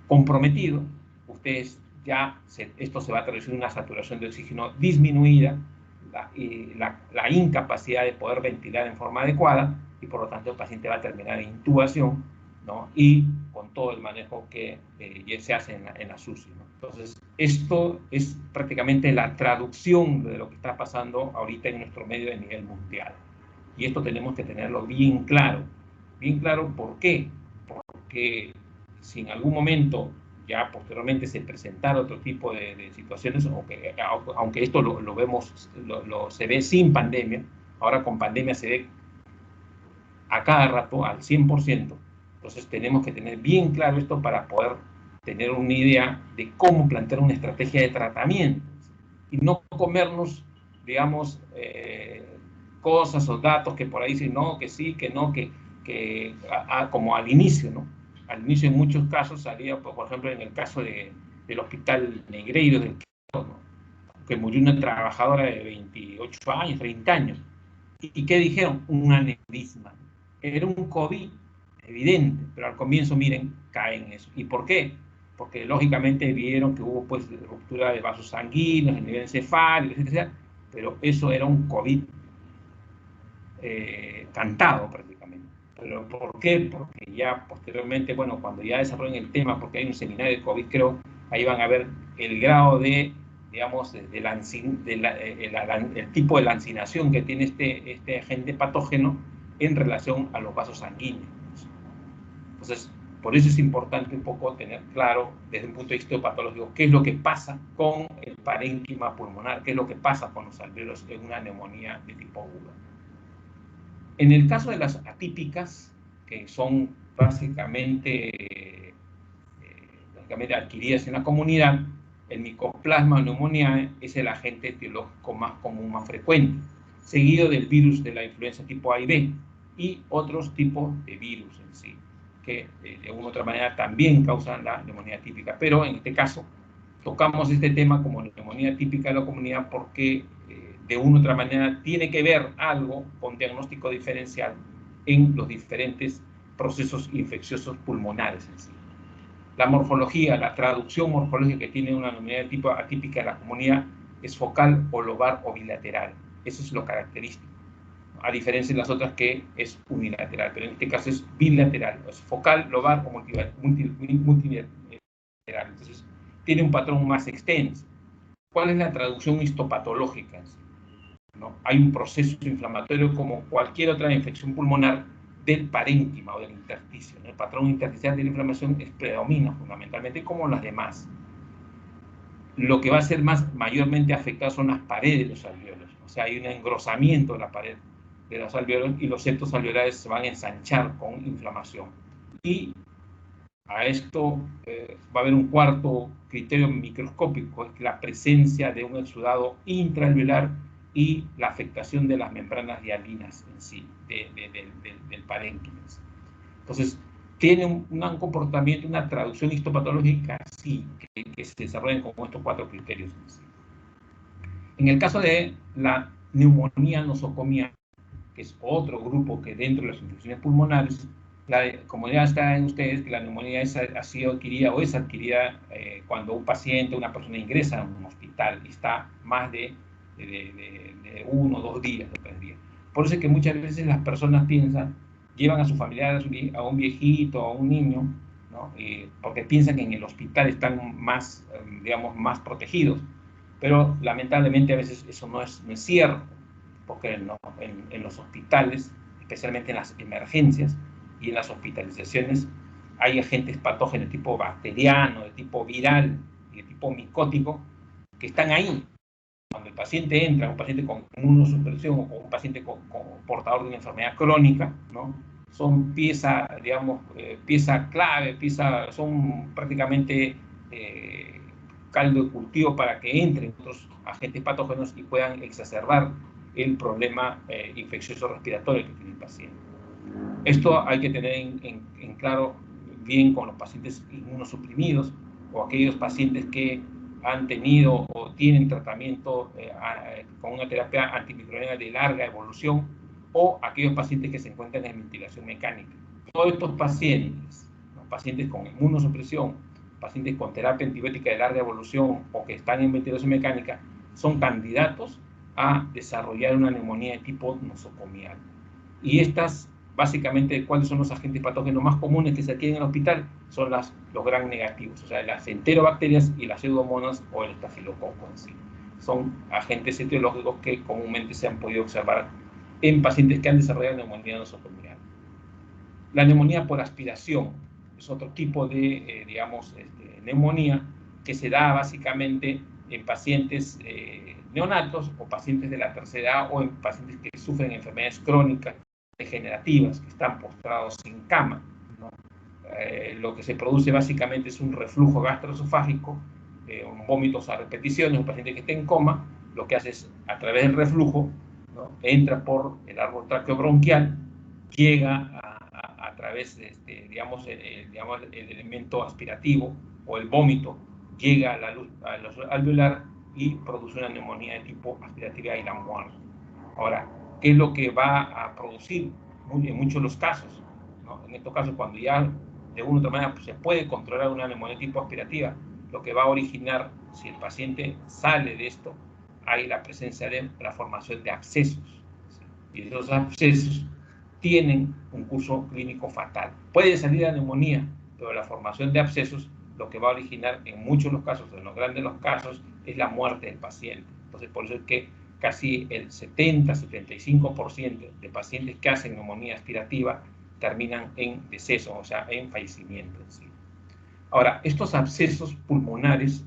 comprometido, ustedes ya, esto se va a traducir en una saturación de oxígeno disminuida, la incapacidad de poder ventilar en forma adecuada, y por lo tanto el paciente va a terminar en intubación, ¿no? Y con todo el manejo que se hace en la SUSI, ¿no? Entonces, esto es prácticamente la traducción de lo que está pasando ahorita en nuestro medio de nivel mundial. Y esto tenemos que tenerlo bien claro. Bien claro, ¿por qué? Porque si en algún momento ya posteriormente se presentara otro tipo de situaciones, aunque esto lo vemos, se ve sin pandemia, ahora con pandemia se ve a cada rato al 100%, entonces tenemos que tener bien claro esto para poder tener una idea de cómo plantear una estrategia de tratamiento y no comernos, digamos, cosas o datos que por ahí dicen no, que sí, que no, como al inicio, ¿no? Al inicio en muchos casos salía, por ejemplo, en el caso del Hospital Negreiro del Quito, ¿no? Que murió una trabajadora de 28 años, 30 años. ¿Y qué dijeron? Un aneurisma. Era un COVID evidente, pero al comienzo, miren, caen en eso. ¿Y por qué? Porque lógicamente vieron que hubo pues ruptura de vasos sanguíneos, el nivel encefálico, etc. Pero eso era un COVID cantado prácticamente. ¿Pero por qué? Porque ya posteriormente, bueno, cuando ya desarrollen el tema, porque hay un seminario de COVID, creo, ahí van a ver el grado de, digamos, el tipo de lancinación que tiene este agente patógeno en relación a los vasos sanguíneos. Entonces, por eso es importante un poco tener claro, desde un punto de vista patológico, qué es lo que pasa con el parénquima pulmonar, qué es lo que pasa con los alveolos en una neumonía de tipo aguda. En el caso de las atípicas, que son básicamente adquiridas en la comunidad, el Mycoplasma pneumoniae es el agente etiológico más común, más frecuente, seguido del virus de la influenza tipo A y B y otros tipos de virus en sí, que de una u otra manera también causan la neumonía típica. Pero en este caso tocamos este tema como neumonía típica de la comunidad porque de una u otra manera tiene que ver algo con diagnóstico diferencial en los diferentes procesos infecciosos pulmonares en sí. La morfología, la traducción morfológica que tiene una neumonía de tipo atípica de la comunidad es focal, o lobar o bilateral. Eso es lo característico, a diferencia de las otras que es unilateral, pero en este caso es bilateral, es focal, lobar o multilateral. Entonces, tiene un patrón más extenso. ¿Cuál es la traducción histopatológica? ¿No? Hay un proceso inflamatorio como cualquier otra infección pulmonar del parénquima o del intersticio, ¿no? El patrón intersticial de la inflamación predomina fundamentalmente como las demás. Lo que va a ser mayormente afectado son las paredes de los alvéolos, o sea, hay un engrosamiento de la pared de los alvéolos y los septos alveolares se van a ensanchar con inflamación. Y a esto va a haber un cuarto criterio microscópico, es la presencia de un exudado intraalveolar y la afectación de las membranas hialinas en sí, del parénquima. Entonces, tiene un comportamiento, una traducción histopatológica, sí, que se desarrollan con estos cuatro criterios en sí. En el caso de la neumonía nosocomial, que es otro grupo que dentro de las infecciones pulmonares, como ya saben ustedes, que la neumonía ha sido adquirida o es adquirida cuando un paciente, una persona ingresa a un hospital y está más de 1 o 2 días o 3 días. Por eso es que muchas veces las personas piensan, llevan a su familiar, a un viejito, a un niño, ¿no? Porque piensan que en el hospital están más, digamos, más protegidos. Pero lamentablemente a veces eso no es cierto, porque en los hospitales, especialmente en las emergencias y en las hospitalizaciones, hay agentes patógenos de tipo bacteriano, de tipo viral y de tipo micótico que están ahí. Cuando el paciente entra, un paciente con inmunosupresión o un paciente con portador de una enfermedad crónica, ¿no? Son pieza, digamos, pieza clave, son prácticamente caldo de cultivo para que entren otros agentes patógenos y puedan exacerbar el problema infeccioso respiratorio que tiene el paciente. Esto hay que tener en claro bien con los pacientes inmunosuprimidos o aquellos pacientes que han tenido o tienen tratamiento con una terapia antimicrobiana de larga evolución, o aquellos pacientes que se encuentran en ventilación mecánica. Todos estos pacientes, ¿no? Pacientes con inmunosupresión, pacientes con terapia antibiótica de larga evolución o que están en ventilación mecánica, son candidatos a desarrollar una neumonía de tipo nosocomial. Y estas, básicamente, ¿cuáles son los agentes patógenos más comunes que se adquieren en el hospital? Son los gram negativos, o sea, las enterobacterias y las pseudomonas o el estafilococo en sí. Son agentes etiológicos que comúnmente se han podido observar en pacientes que han desarrollado neumonía nosocomial. La neumonía por aspiración es otro tipo de, digamos, neumonía que se da básicamente en pacientes neonatos o pacientes de la tercera edad o en pacientes que sufren enfermedades crónicas degenerativas, que están postrados en cama, ¿no? Lo que se produce básicamente es un reflujo gastroesofágico, un vómitos a repeticiones, un paciente que está en coma, lo que hace es, a través del reflujo, ¿no? Entra por el árbol traqueobronquial, llega a través de, digamos, el elemento aspirativo o el vómito, llega a la alveolar y produce una neumonía de tipo aspirativa y la muerte. Ahora, ¿qué es lo que va a producir en muchos de los casos, ¿no? En estos casos, cuando ya de una u otra manera se puede controlar una neumonía tipo aspirativa, lo que va a originar, si el paciente sale de esto, hay la presencia de la formación de abscesos. ¿Sí? Y esos abscesos tienen un curso clínico fatal. Puede salir la neumonía, pero la formación de abscesos lo que va a originar en muchos de los casos, en los grandes de los casos, es la muerte del paciente. Entonces, por eso es que casi el 70-75% de pacientes que hacen neumonía aspirativa terminan en deceso, o sea, en fallecimiento. ¿Sí? Ahora, estos abscesos pulmonares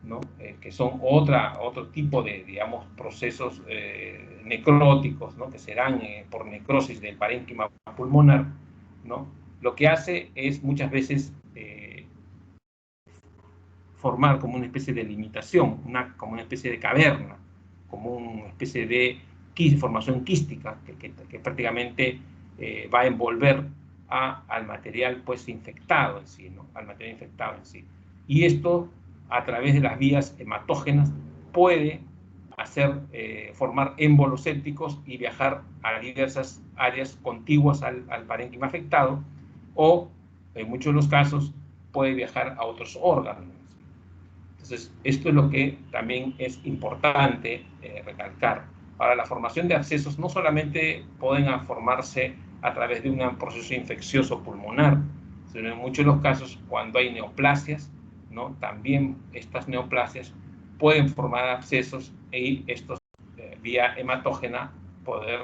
¿no? Que son otro tipo de, digamos, procesos necróticos, ¿no? Que se dan por necrosis del parénquima pulmonar, ¿no? Lo que hace es muchas veces formar como una especie de limitación, como una especie de caverna, como una especie de formación quística que prácticamente va a envolver al material pues infectado en sí, ¿no? Al material infectado en sí. Y esto, a través de las vías hematógenas, puede hacer formar émbolos sépticos y viajar a diversas áreas contiguas al parénquima afectado, o en muchos de los casos puede viajar a otros órganos. Entonces, esto es lo que también es importante recalcar. Ahora, la formación de abscesos no solamente pueden formarse a través de un proceso infeccioso pulmonar, sino en muchos de los casos cuando hay neoplasias, ¿no? También estas neoplasias pueden formar abscesos y estos vía hematógena poder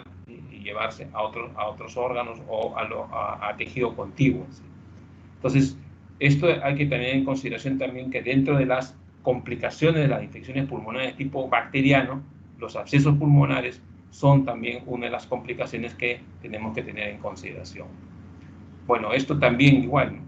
llevarse a otros órganos o a tejido contiguo. ¿Sí? Entonces, esto hay que tener en consideración también que dentro de las complicaciones de las infecciones pulmonares tipo bacteriano, los abscesos pulmonares son también una de las complicaciones que tenemos que tener en consideración. Bueno, esto también igual,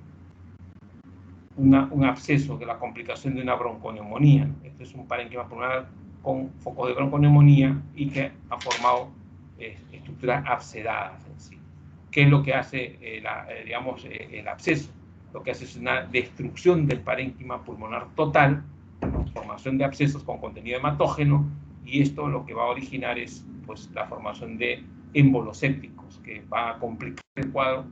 un absceso de la complicación de una bronconeumonía. Este es un parénquima pulmonar con foco de bronconeumonía y que ha formado estructuras abscedadas en sí. ¿Qué es lo que hace digamos, el absceso? Lo que hace es una destrucción del parénquima pulmonar total, formación de abscesos con contenido hematógeno, y esto lo que va a originar es pues, la formación de émbolos sépticos, que va a complicar el cuadro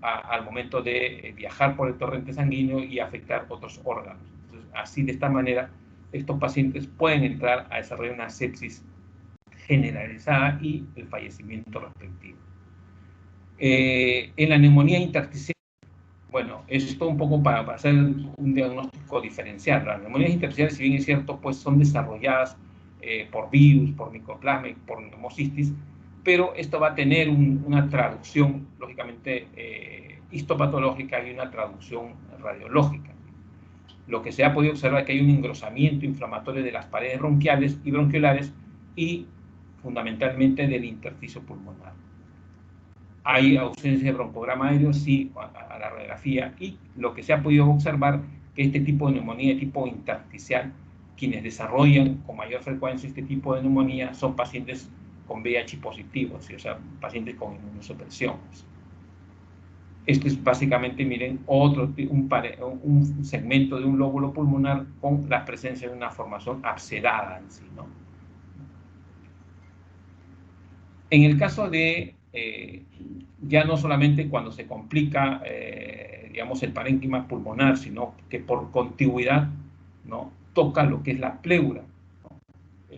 al momento de viajar por el torrente sanguíneo y afectar otros órganos. Entonces, así, de esta manera, estos pacientes pueden entrar a desarrollar una sepsis generalizada y el fallecimiento respectivo. En la neumonía intersticial, bueno, esto un poco para hacer un diagnóstico diferencial. Las neumonías intersticiales, si bien es cierto, pues son desarrolladas por virus, por micoplasma, por neumocistis, pero esto va a tener una traducción, lógicamente, histopatológica y una traducción radiológica. Lo que se ha podido observar es que hay un engrosamiento inflamatorio de las paredes bronquiales y bronquiolares y fundamentalmente del intersticio pulmonar. Hay ausencia de broncograma aéreo, sí, a la radiografía, y lo que se ha podido observar que este tipo de neumonía de tipo intersticial, quienes desarrollan con mayor frecuencia este tipo de neumonía son pacientes con VIH positivos, ¿sí? O sea, pacientes con inmunosupresión. Esto es básicamente, miren, un segmento de un lóbulo pulmonar con la presencia de una formación abscedada en sí, ¿no? En el caso de, ya no solamente cuando se complica, digamos, el parénquima pulmonar, sino que por contigüidad, ¿no? Toca lo que es la pleura. ¿No?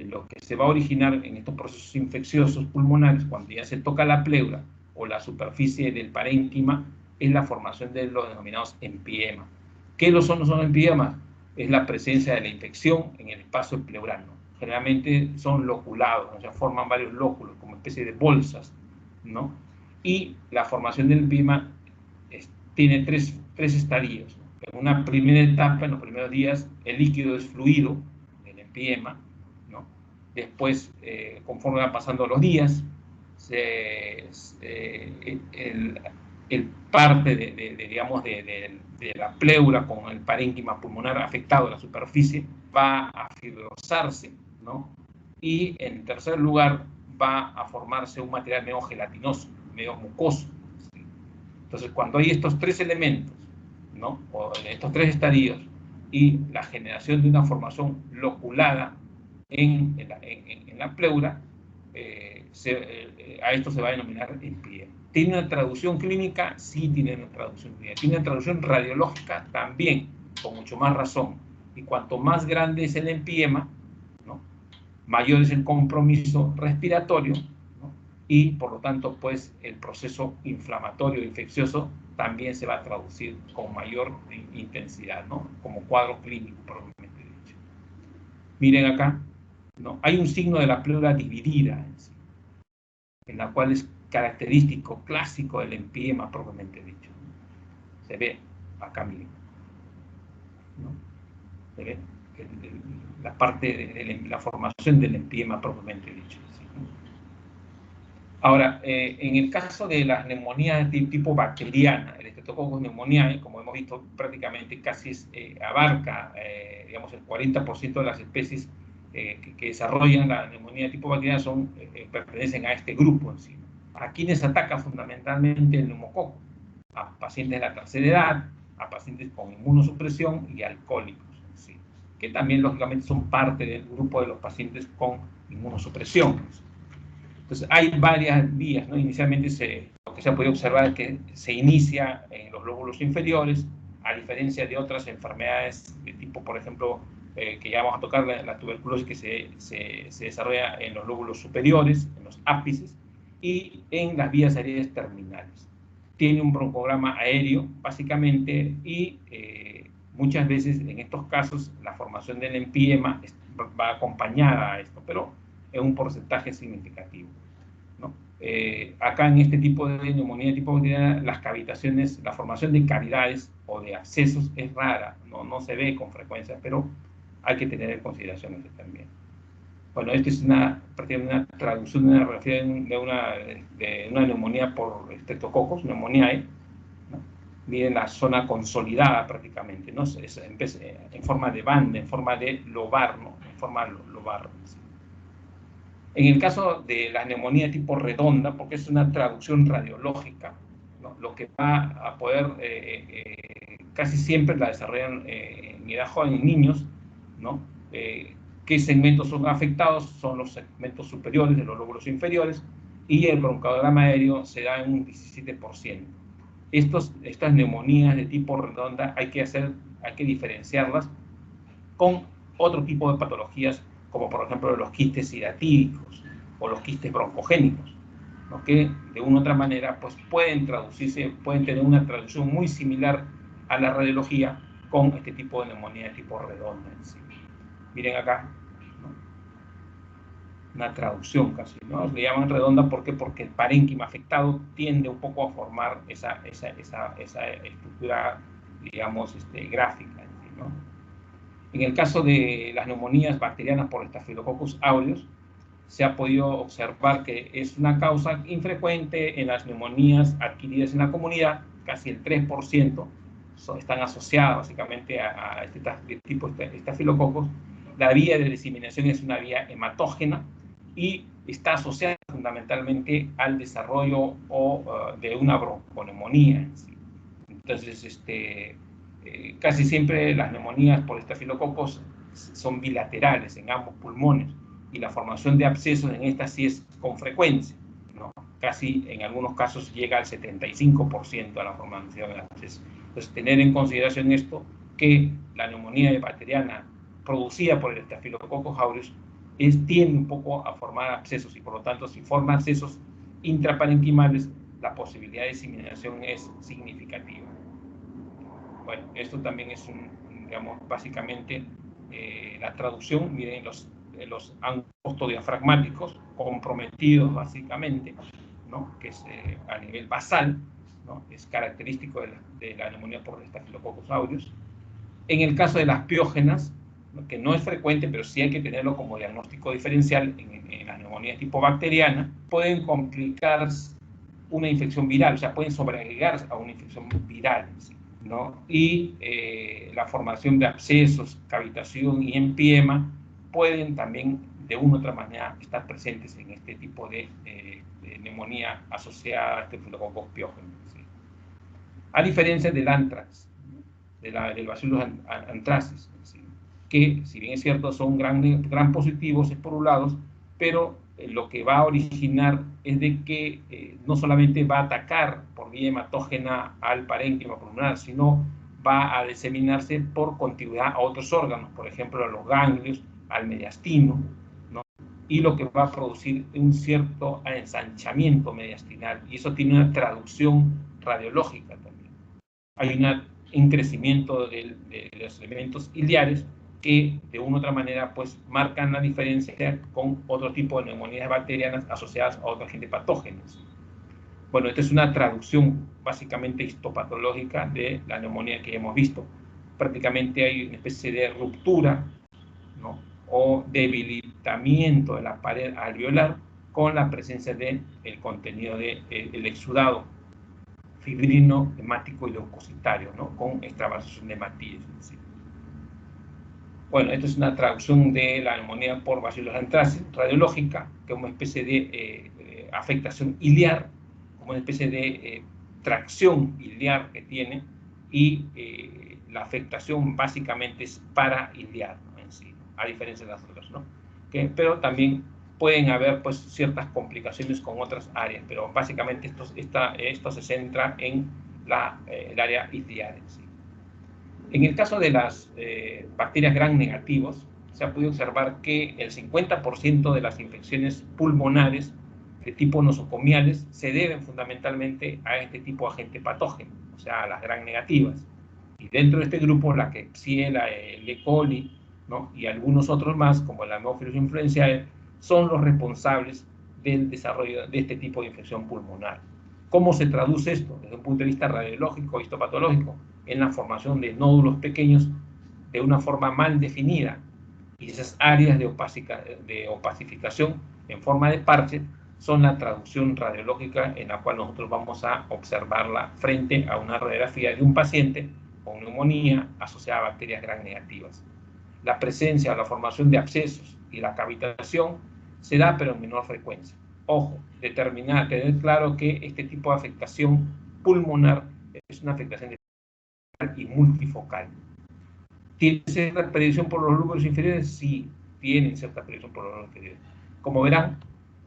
Lo que se va a originar en estos procesos infecciosos pulmonares, cuando ya se toca la pleura o la superficie del parénquima, es la formación de los denominados empiemas. ¿Qué son los empiemas? Es la presencia de la infección en el espacio pleural, ¿no? Generalmente son loculados, o sea, forman varios lóculos, como especie de bolsas, ¿no? Y la formación del empiema tiene tres estadios, ¿no? En una primera etapa, en los primeros días, el líquido es fluido del empiema, ¿no? Después, conforme van pasando los días, el parte de la pleura con el parénquima pulmonar afectado, la superficie, va a fibrosarse, ¿no? Y en tercer lugar va a formarse un material medio gelatinoso, medio mucoso. ¿Sí? Entonces, cuando hay estos tres elementos, ¿no? O estos tres estadios, y la generación de una formación loculada en la pleura, a esto se va a denominar empiema. ¿Tiene una traducción clínica? Sí, tiene una traducción clínica. ¿Tiene una traducción radiológica? También, con mucho más razón. Y cuanto más grande es el empiema, ¿no? Mayor es el compromiso respiratorio, ¿no? Y por lo tanto, pues el proceso inflamatorio infeccioso también se va a traducir con mayor intensidad, ¿no? Como cuadro clínico, probablemente dicho. Miren acá, ¿no? Hay un signo de la pleura dividida, en la cual es característico, clásico del empiema, propiamente dicho. Se ve acá, miren, ¿no? ¿Se ve? la parte de la formación del empiema propiamente dicho. ¿Sí? Ahora, en el caso de las neumonías de tipo bacteriana, el Streptococcus pneumoniae, como hemos visto, prácticamente casi abarca, digamos, el 40% de las especies que desarrollan la neumonía de tipo bacteriana pertenecen a este grupo en sí. ¿A quienes ataca fundamentalmente el neumococo? A pacientes de la tercera edad, a pacientes con inmunosupresión y alcohólicos, ¿sí? Que también, lógicamente, son parte del grupo de los pacientes con inmunosupresión. Entonces, hay varias vías, ¿no? Inicialmente lo que se ha podido observar es que se inicia en los lóbulos inferiores, a diferencia de otras enfermedades de tipo, por ejemplo, que ya vamos a tocar, la tuberculosis, que se desarrolla en los lóbulos superiores, en los ápices, y en las vías aéreas terminales. Tiene un broncograma aéreo, básicamente, y muchas veces, en estos casos, la formación del empiema va acompañada a esto, pero en un porcentaje significativo, ¿no? Acá en este tipo de neumonía de tipo bacteriana, las cavitaciones, la formación de cavidades o de abscesos es rara, no se ve con frecuencia, pero hay que tener en consideración eso también. Bueno, esta es prácticamente una traducción de una reacción de una neumonía por Streptococcus pneumoniae, ¿no? Miren la zona consolidada prácticamente, ¿no? Es en forma de banda, en forma de lobar, ¿no? En forma lobar. ¿Sí? En el caso de la neumonía tipo redonda, porque es una traducción radiológica, ¿no? Lo que va a poder, casi siempre la desarrollan en edad joven, en niños, ¿no? ¿Qué segmentos son afectados? Son los segmentos superiores de los lóbulos inferiores, y el broncograma aéreo se da en un 17%. Estas neumonías de tipo redonda hay que diferenciarlas con otro tipo de patologías, como por ejemplo los quistes hidatívicos o los quistes broncogénicos, ¿no? Que de una u otra manera pues pueden tener una traducción muy similar a la radiología con este tipo de neumonía de tipo redonda en sí. Miren acá, ¿no? Una traducción casi, ¿no? Le llaman redonda porque el parénquima afectado tiende un poco a formar esa estructura, digamos, gráfica, ¿no? En el caso de las neumonías bacterianas por Staphylococcus aureus, se ha podido observar que es una causa infrecuente en las neumonías adquiridas en la comunidad, casi el 3% están asociadas básicamente a este tipo de estafilococos. La vía de diseminación es una vía hematógena y está asociada fundamentalmente al desarrollo de una bronconeumonía. Entonces, casi siempre las neumonías por estafilococos son bilaterales en ambos pulmones, y la formación de abscesos en estas sí es con frecuencia, ¿no? Casi en algunos casos llega al 75% a la formación de abscesos. Entonces, tener en consideración esto, que la neumonía bacteriana producida por el Staphylococcus aureus tiende un poco a formar abscesos, y por lo tanto, si forma abscesos intraparenquimales, la posibilidad de diseminación es significativa. Bueno, esto también es digamos, básicamente la traducción. Miren los ángulos postdiafragmáticos comprometidos básicamente, ¿no? Que es a nivel basal, ¿no? Es característico de la neumonía por Staphylococcus aureus. En el caso de las piógenas, ¿no? Que no es frecuente, pero sí hay que tenerlo como diagnóstico diferencial en las neumonías tipo bacteriana, pueden complicar una infección viral, o sea, pueden sobreagregar a una infección viral, ¿sí? ¿No? Y la formación de abscesos, cavitación y empiema pueden también de una u otra manera estar presentes en este tipo de neumonía asociada a Staphylococcus piógenes, ¿sí? A diferencia del anthrax, del Bacillus anthracis, ¿sí? Que si bien es cierto son gran positivos esporulados, pero lo que va a originar es de que no solamente va a atacar por vía hematógena al parénquima pulmonar, sino va a diseminarse por contigüidad a otros órganos, por ejemplo a los ganglios, al mediastino, ¿no? Y lo que va a producir un cierto ensanchamiento mediastinal, y eso tiene una traducción radiológica también. Hay un crecimiento de los elementos iliares que de una u otra manera pues marcan la diferencia con otro tipo de neumonías bacterianas asociadas a otros agentes patógenos. Bueno, esta es una traducción básicamente histopatológica de la neumonía que hemos visto. Prácticamente hay una especie de ruptura o debilitamiento de la pared alveolar con la presencia del contenido del exudado fibrino, hemático y leucocitario, ¿no? Con extravasación de hematíes. ¿Sí? Bueno, esto es una traducción de la neumonía por Bacillus anthracis radiológica, que es una especie de afectación iliar, como una especie de tracción iliar que tiene, y la afectación básicamente es parailiar, ¿no? En sí, ¿no? A diferencia de las otras, ¿no? Pero también pueden haber pues ciertas complicaciones con otras áreas, pero básicamente esto se centra en el área iliar en sí. En el caso de las bacterias gram negativos, se ha podido observar que el 50% de las infecciones pulmonares de tipo nosocomiales se deben fundamentalmente a este tipo de agente patógeno, o sea, a las gram negativas. Y dentro de este grupo, la Klebsiella, el E. coli, ¿no? Y algunos otros más, como la Haemophilus influenzae, son los responsables del desarrollo de este tipo de infección pulmonar. ¿Cómo se traduce esto desde un punto de vista radiológico, histopatológico? En la formación de nódulos pequeños de una forma mal definida, y esas áreas de opacificación en forma de parche son la traducción radiológica en la cual nosotros vamos a observarla frente a una radiografía de un paciente con neumonía asociada a bacterias gram negativas. La presencia o la formación de abscesos y la cavitación se da, pero en menor frecuencia. Ojo, tener claro que este tipo de afectación pulmonar es una afectación y multifocal. ¿Tiene cierta predicción por los lóbulos inferiores? Sí, tienen cierta predicción por los lóbulos inferiores. Como verán,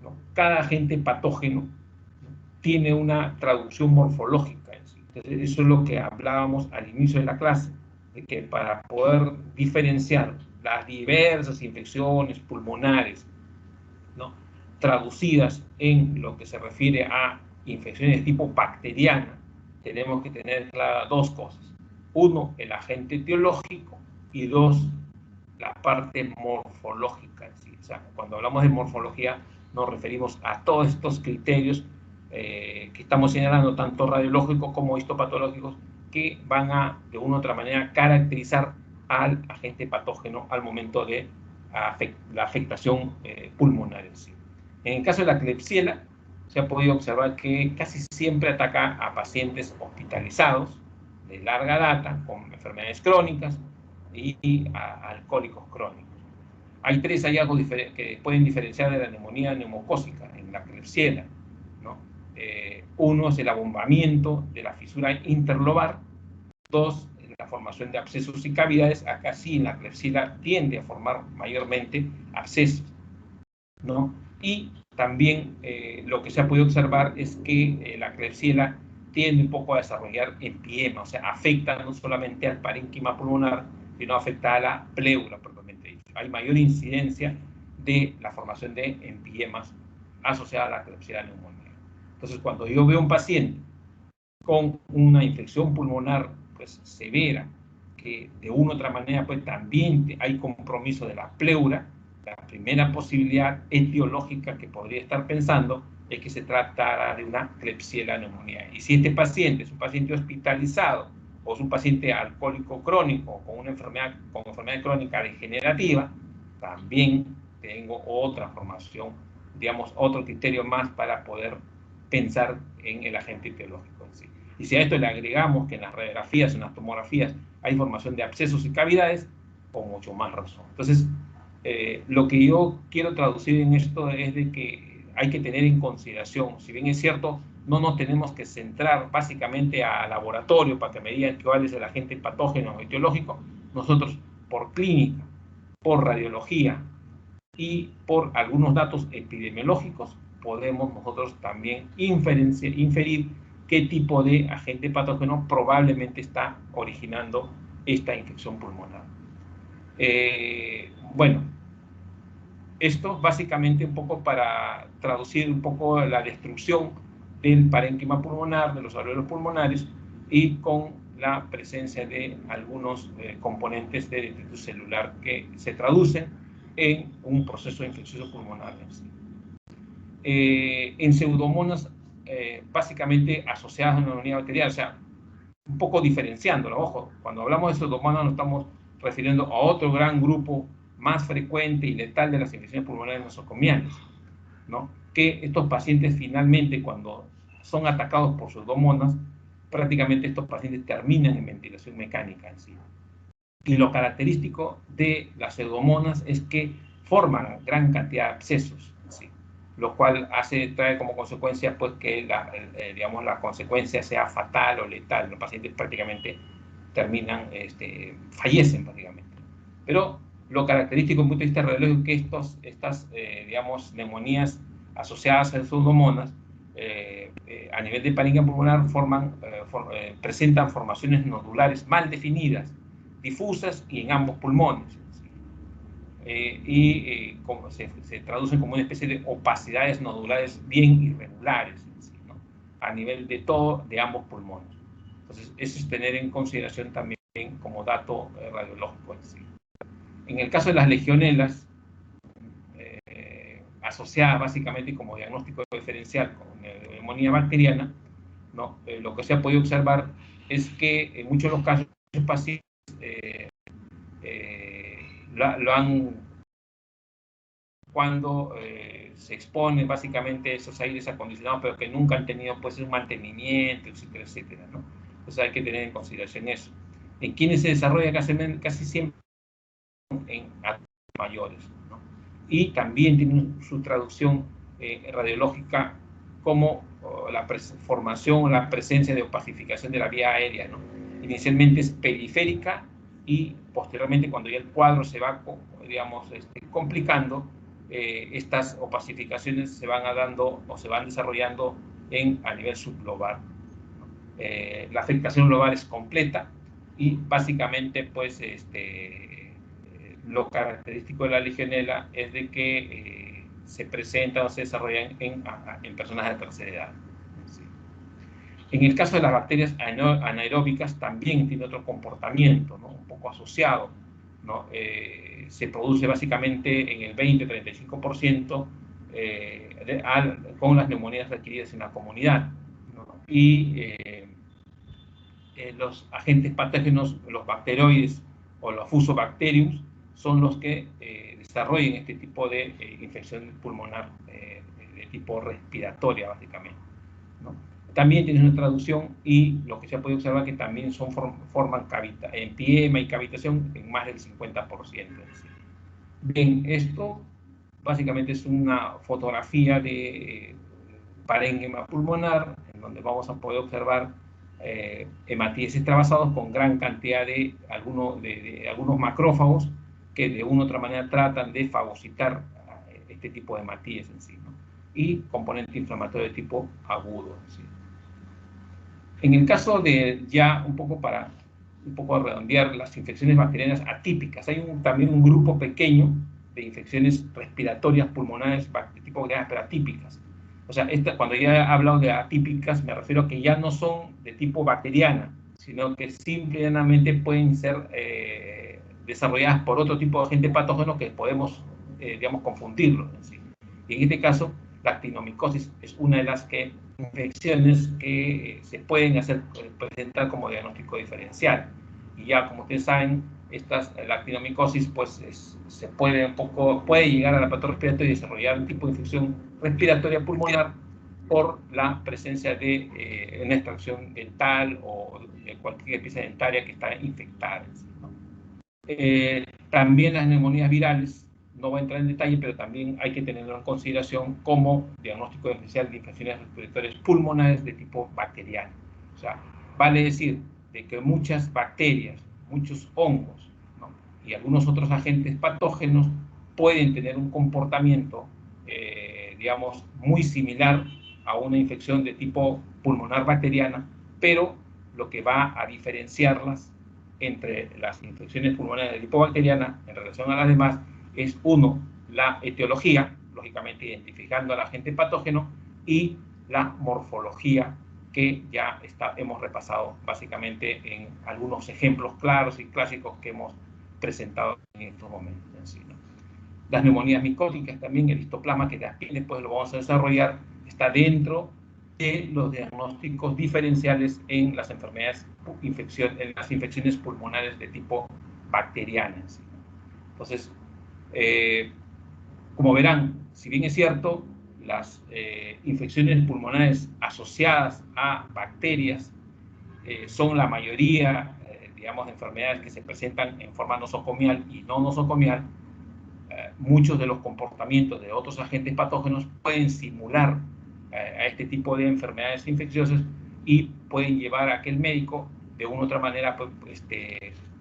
¿no? Cada agente patógeno, ¿no? Tiene una traducción morfológica en sí. Entonces, eso es lo que hablábamos al inicio de la clase, de que para poder diferenciar las diversas infecciones pulmonares, ¿no? Traducidas en lo que se refiere a infecciones de tipo bacteriana, tenemos que tener claras dos cosas. Uno, el agente etiológico, y dos, la parte morfológica en sí. O sea, cuando hablamos de morfología nos referimos a todos estos criterios que estamos señalando, tanto radiológicos como histopatológicos, que van a, de una u otra manera, caracterizar al agente patógeno al momento de la afectación pulmonar en sí. En el caso de la Klebsiella, se ha podido observar que casi siempre ataca a pacientes hospitalizados de larga data, con enfermedades crónicas y a alcohólicos crónicos. Hay tres hallazgos que pueden diferenciar de la neumonía neumocócica en la Klebsiella, ¿no? Uno es el abombamiento de la fisura interlobar. Dos, la formación de abscesos y cavidades. Acá sí, en la Klebsiella tiende a formar mayormente abscesos, ¿no? Y también lo que se ha podido observar es que la Klebsiella tiende un poco a desarrollar empiema, o sea, afecta no solamente al parénquima pulmonar, sino afecta a la pleura propiamente dicho. Hay mayor incidencia de la formación de empiemas asociada a la Klebsiella neumonía. Entonces, cuando yo veo un paciente con una infección pulmonar pues severa, que de una u otra manera pues también hay compromiso de la pleura, la primera posibilidad etiológica que podría estar pensando es que se tratara de una Klebsiella neumonía. Y si este paciente es un paciente hospitalizado o es un paciente alcohólico crónico con una enfermedad crónica degenerativa, también tengo otra formación, digamos, otro criterio más para poder pensar en el agente etiológico en sí. Y si a esto le agregamos que en las radiografías, en las tomografías, hay formación de abscesos y cavidades, con mucho más razón. Entonces, lo que yo quiero traducir en esto es de que hay que tener en consideración, si bien es cierto, no nos tenemos que centrar básicamente al laboratorio para que me digan cuál es el agente patógeno o etiológico. Nosotros, por clínica, por radiología y por algunos datos epidemiológicos, podemos nosotros también inferir qué tipo de agente patógeno probablemente está originando esta infección pulmonar. Bueno, esto básicamente un poco para traducir un poco la destrucción del parénquima pulmonar, de los alvéolos pulmonares, y con la presencia de algunos componentes de detritus celular que se traducen en un proceso infeccioso pulmonar en sí. En pseudomonas básicamente asociadas a una neumonía bacteriana, o sea, un poco diferenciándolo. Ojo, cuando hablamos de pseudomonas nos estamos refiriendo a otro gran grupo más frecuente y letal de las infecciones pulmonares nosocomiales, ¿no? Que estos pacientes finalmente, cuando son atacados por pseudomonas, prácticamente estos pacientes terminan en ventilación mecánica en sí. Y lo característico de las pseudomonas es que forman gran cantidad de abscesos, ¿sí? Lo cual trae como consecuencia pues, que digamos, la consecuencia sea fatal o letal. Los pacientes prácticamente terminan, fallecen prácticamente. Pero lo característico desde el punto de vista radiológico es que estas digamos, neumonías asociadas a pseudomonas a nivel de parénquima pulmonar presentan formaciones nodulares mal definidas, difusas y en ambos pulmones. Como se traducen como una especie de opacidades nodulares bien irregulares, ¿no? A nivel de ambos pulmones. Entonces, eso es tener en consideración también como dato radiológico en sí. En el caso de las legionelas, asociadas básicamente como diagnóstico diferencial con neumonía bacteriana, ¿no? Lo que se ha podido observar es que en muchos de los casos los pacientes lo han, cuando se exponen básicamente esos aires acondicionados, pero que nunca han tenido pues un mantenimiento, etcétera, etcétera, ¿no? Entonces hay que tener en consideración eso. En quienes se desarrolla casi siempre en adultos mayores, ¿no? Y también tiene su traducción radiológica como la formación o la presencia de opacificación de la vía aérea, ¿no? Inicialmente es periférica y posteriormente, cuando ya el cuadro se va, digamos, complicando, estas opacificaciones se van dando o se van desarrollando a nivel subglobar. La afectación global es completa y básicamente, pues, lo característico de la legionela es de que se presenta o se desarrollan en personas de tercera edad. ¿Sí? En el caso de las bacterias anaeróbicas también tiene otro comportamiento, ¿no? Un poco asociado, ¿no? Se produce básicamente en el 20-35% con las neumonías requeridas en la comunidad, ¿no? Y los agentes patógenos, los bacteroides o los fusobacteriums, son los que desarrollan este tipo de infección pulmonar de tipo respiratoria, básicamente, ¿no? También tiene una traducción y lo que se ha podido observar que también forman empiema y cavitación en más del 50%. Bien, esto básicamente es una fotografía de parénquima pulmonar, en donde vamos a poder observar hematíeses trabasados con gran cantidad de algunos macrófagos que de una u otra manera tratan de fagocitar este tipo de hematíes en sí, ¿no? Y componente inflamatorio de tipo agudo. ¿Sí? En el caso de ya un poco redondear las infecciones bacterianas atípicas, hay también un grupo pequeño de infecciones respiratorias pulmonares de tipo bacterianas, pero atípicas. O sea, cuando ya he hablado de atípicas, me refiero a que ya no son de tipo bacteriana, sino que simplemente pueden ser desarrolladas por otro tipo de agente patógeno que podemos, digamos, confundirlo. ¿Sí? Y en este caso, la actinomicosis es una de las infecciones que se pueden presentar como diagnóstico diferencial. Y ya, como ustedes saben, la actinomicosis pues, puede llegar a la patorrespiratoria y desarrollar un tipo de infección respiratoria pulmonar por la presencia de una extracción dental o de cualquier pieza dentaria que está infectada. ¿No? También las neumonías virales, no voy a entrar en detalle, pero también hay que tenerlo en consideración como diagnóstico diferencial de infecciones respiratorias pulmonares de tipo bacteriano. O sea, vale decir de que muchas bacterias, muchos hongos, ¿no? Y algunos otros agentes patógenos pueden tener un comportamiento, digamos, muy similar a una infección de tipo pulmonar bacteriana, pero lo que va a diferenciarlas entre las infecciones pulmonares de tipo bacteriana en relación a las demás es, uno, la etiología, lógicamente identificando al agente patógeno, y la morfología, que ya hemos repasado básicamente en algunos ejemplos claros y clásicos que hemos presentado en estos momentos en sí, ¿no? Las neumonías micóticas también, el histoplasma, que después lo vamos a desarrollar, está dentro de los diagnósticos diferenciales en las enfermedades, en las infecciones pulmonares de tipo bacterianas. Entonces, Como verán, si bien es cierto, las infecciones pulmonares asociadas a bacterias son la mayoría, digamos, de enfermedades que se presentan en forma nosocomial y no nosocomial. Muchos de los comportamientos de otros agentes patógenos pueden simular a este tipo de enfermedades infecciosas y pueden llevar a que el médico de una u otra manera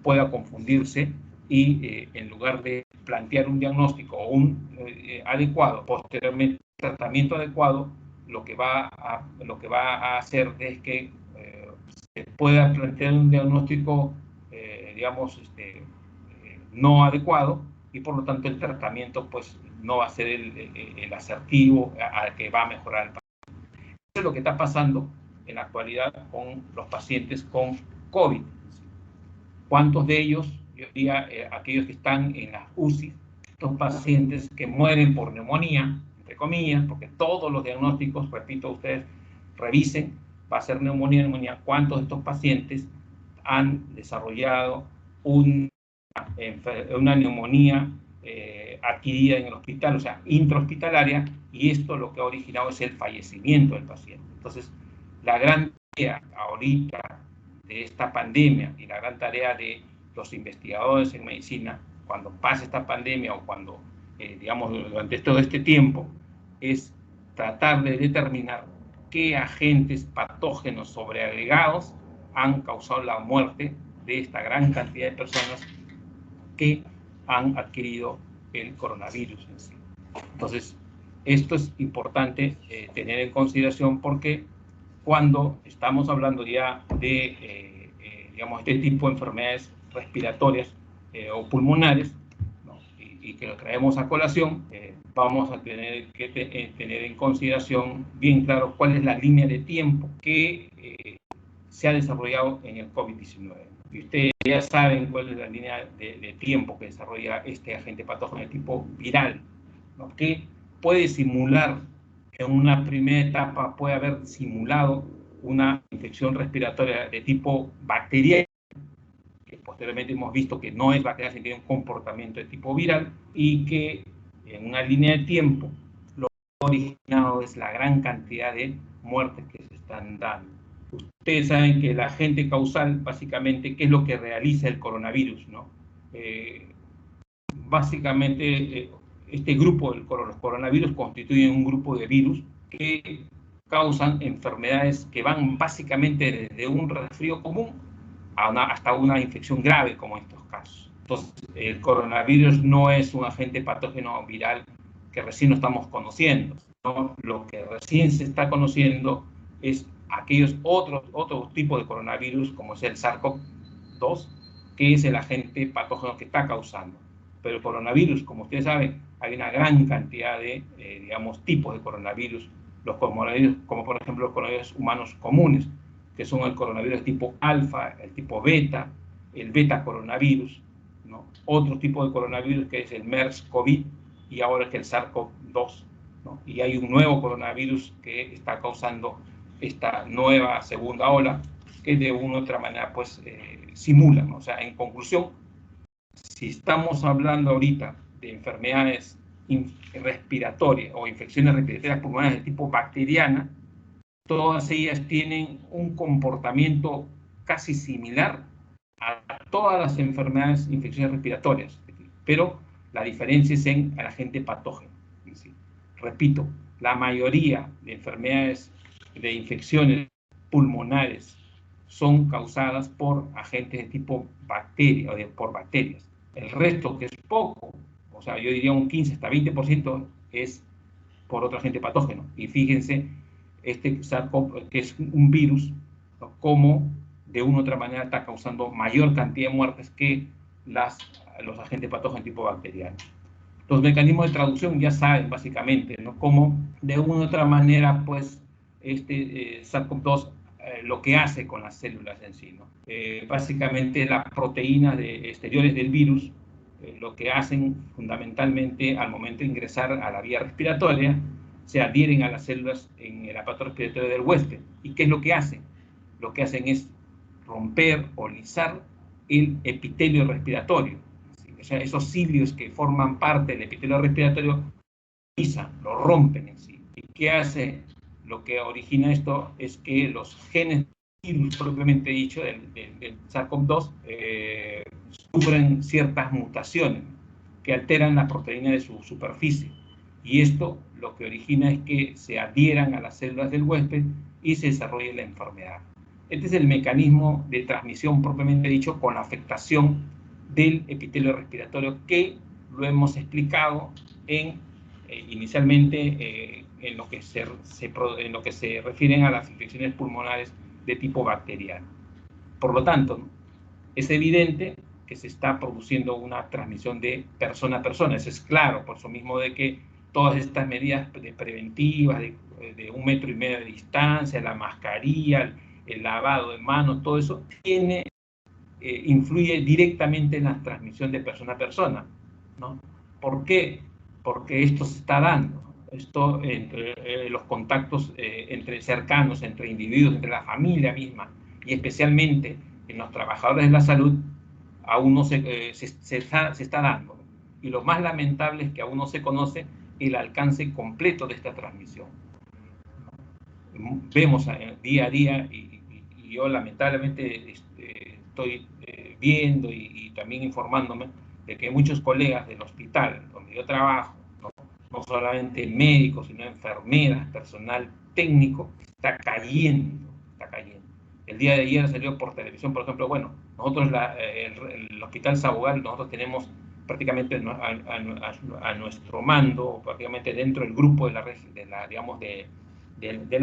pueda confundirse y en lugar de plantear un diagnóstico o un adecuado, posteriormente tratamiento adecuado, lo que va a hacer es que se pueda plantear un diagnóstico, digamos, no adecuado, y por lo tanto el tratamiento pues no va a ser el asertivo al que va a mejorar el paciente. Eso es lo que está pasando en la actualidad con los pacientes con COVID. ¿Cuántos de ellos, yo diría, aquellos que están en las UCI, estos pacientes que mueren por neumonía, entre comillas, porque todos los diagnósticos, repito, ustedes revisen, va a ser neumonía, cuántos de estos pacientes han desarrollado una neumonía adquirida en el hospital, o sea, intrahospitalaria, y esto lo que ha originado es el fallecimiento del paciente. Entonces, la gran tarea ahorita de esta pandemia y la gran tarea de los investigadores en medicina, cuando pase esta pandemia o cuando, digamos, durante todo este tiempo, es tratar de determinar qué agentes patógenos sobreagregados han causado la muerte de esta gran cantidad de personas que han adquirido el coronavirus en sí. Entonces, esto es importante tener en consideración porque cuando estamos hablando ya de, digamos, este tipo de enfermedades respiratorias o pulmonares, ¿no? y que lo traemos a colación, vamos a tener que tener en consideración bien claro cuál es la línea de tiempo que se ha desarrollado en el COVID-19. Y ustedes ya saben cuál es la línea de tiempo que desarrolla este agente patógeno de tipo viral, ¿no? Que puede simular, en una primera etapa puede haber simulado una infección respiratoria de tipo bacteriano, que posteriormente hemos visto que no es bacteriana, sino tiene un comportamiento de tipo viral, y que en una línea de tiempo lo originado es la gran cantidad de muertes que se están dando. Ustedes saben que el agente causal, básicamente, ¿qué es lo que realiza el coronavirus, ¿no? Básicamente, este grupo, los coronavirus, constituyen un grupo de virus que causan enfermedades que van básicamente desde un resfrío común hasta una infección grave, como en estos casos. Entonces, el coronavirus no es un agente patógeno viral que recién lo estamos conociendo, ¿no? Lo que recién se está conociendo es aquellos otros tipos de coronavirus, como es el SARS-CoV-2, que es el agente patógeno que está causando. Pero el coronavirus, como ustedes saben, hay una gran cantidad de, digamos, tipos de coronavirus. Los coronavirus, como por ejemplo los coronavirus humanos comunes, que son el coronavirus tipo alfa, el tipo beta, el beta coronavirus, ¿no? Otro tipo de coronavirus que es el MERS-CoV y ahora es el SARS-CoV-2, ¿no? Y hay un nuevo coronavirus que está causando esta nueva segunda ola que de una u otra manera pues simulan, ¿no? O sea, en conclusión, si estamos hablando ahorita de enfermedades respiratorias o infecciones respiratorias pulmonares de tipo bacteriana, todas ellas tienen un comportamiento casi similar a todas las enfermedades, infecciones respiratorias, pero la diferencia es en el agente patógeno. Repito, la mayoría de enfermedades de infecciones pulmonares son causadas por agentes de tipo bacteria o por bacterias. El resto, que es poco, o sea, yo diría un 15 hasta 20%, es por otro agente patógeno. Y fíjense, este SARS-CoV, que es un virus, ¿no? Como de una u otra manera está causando mayor cantidad de muertes que los agentes patógenos tipo bacteriano. Los mecanismos de traducción ya saben básicamente, ¿no? Cómo de una u otra manera, pues, este SARS-CoV-2 lo que hace con las células en sí, ¿no? Básicamente las proteínas exteriores del virus lo que hacen fundamentalmente al momento de ingresar a la vía respiratoria, se adhieren a las células en el aparato respiratorio del huésped. ¿Y qué es lo que hacen? Lo que hacen es romper o lisar el epitelio respiratorio. o sea, esos cilios que forman parte del epitelio respiratorio, lo rompen en sí. ¿Y qué hace? Lo que origina esto es que los genes propiamente dicho del SARS-CoV-2 sufren ciertas mutaciones que alteran la proteína de su superficie. Y esto lo que origina es que se adhieran a las células del huésped y se desarrolle la enfermedad. Este es el mecanismo de transmisión propiamente dicho con la afectación del epitelio respiratorio que lo hemos explicado inicialmente en lo que se refieren a las infecciones pulmonares de tipo bacteriano. Por lo tanto, es evidente que se está produciendo una transmisión de persona a persona. Eso es claro, por eso mismo de que todas estas medidas preventivas de 1,5 metros de distancia, la mascarilla, el lavado de manos, todo eso influye directamente en la transmisión de persona a persona, ¿no? ¿Por qué? Porque esto se está dando. Esto entre los contactos entre cercanos, entre individuos, entre la familia misma, y especialmente en los trabajadores de la salud, aún no se está dando. Y lo más lamentable es que aún no se conoce el alcance completo de esta transmisión. Vemos día a día, y yo lamentablemente estoy viendo y también informándome de que muchos colegas del hospital donde yo trabajo, no solamente médicos, sino enfermeras, personal técnico, está cayendo. El día de ayer salió por televisión, por ejemplo, bueno, nosotros el Hospital Sabogal, nosotros tenemos prácticamente a nuestro mando, prácticamente dentro del grupo de la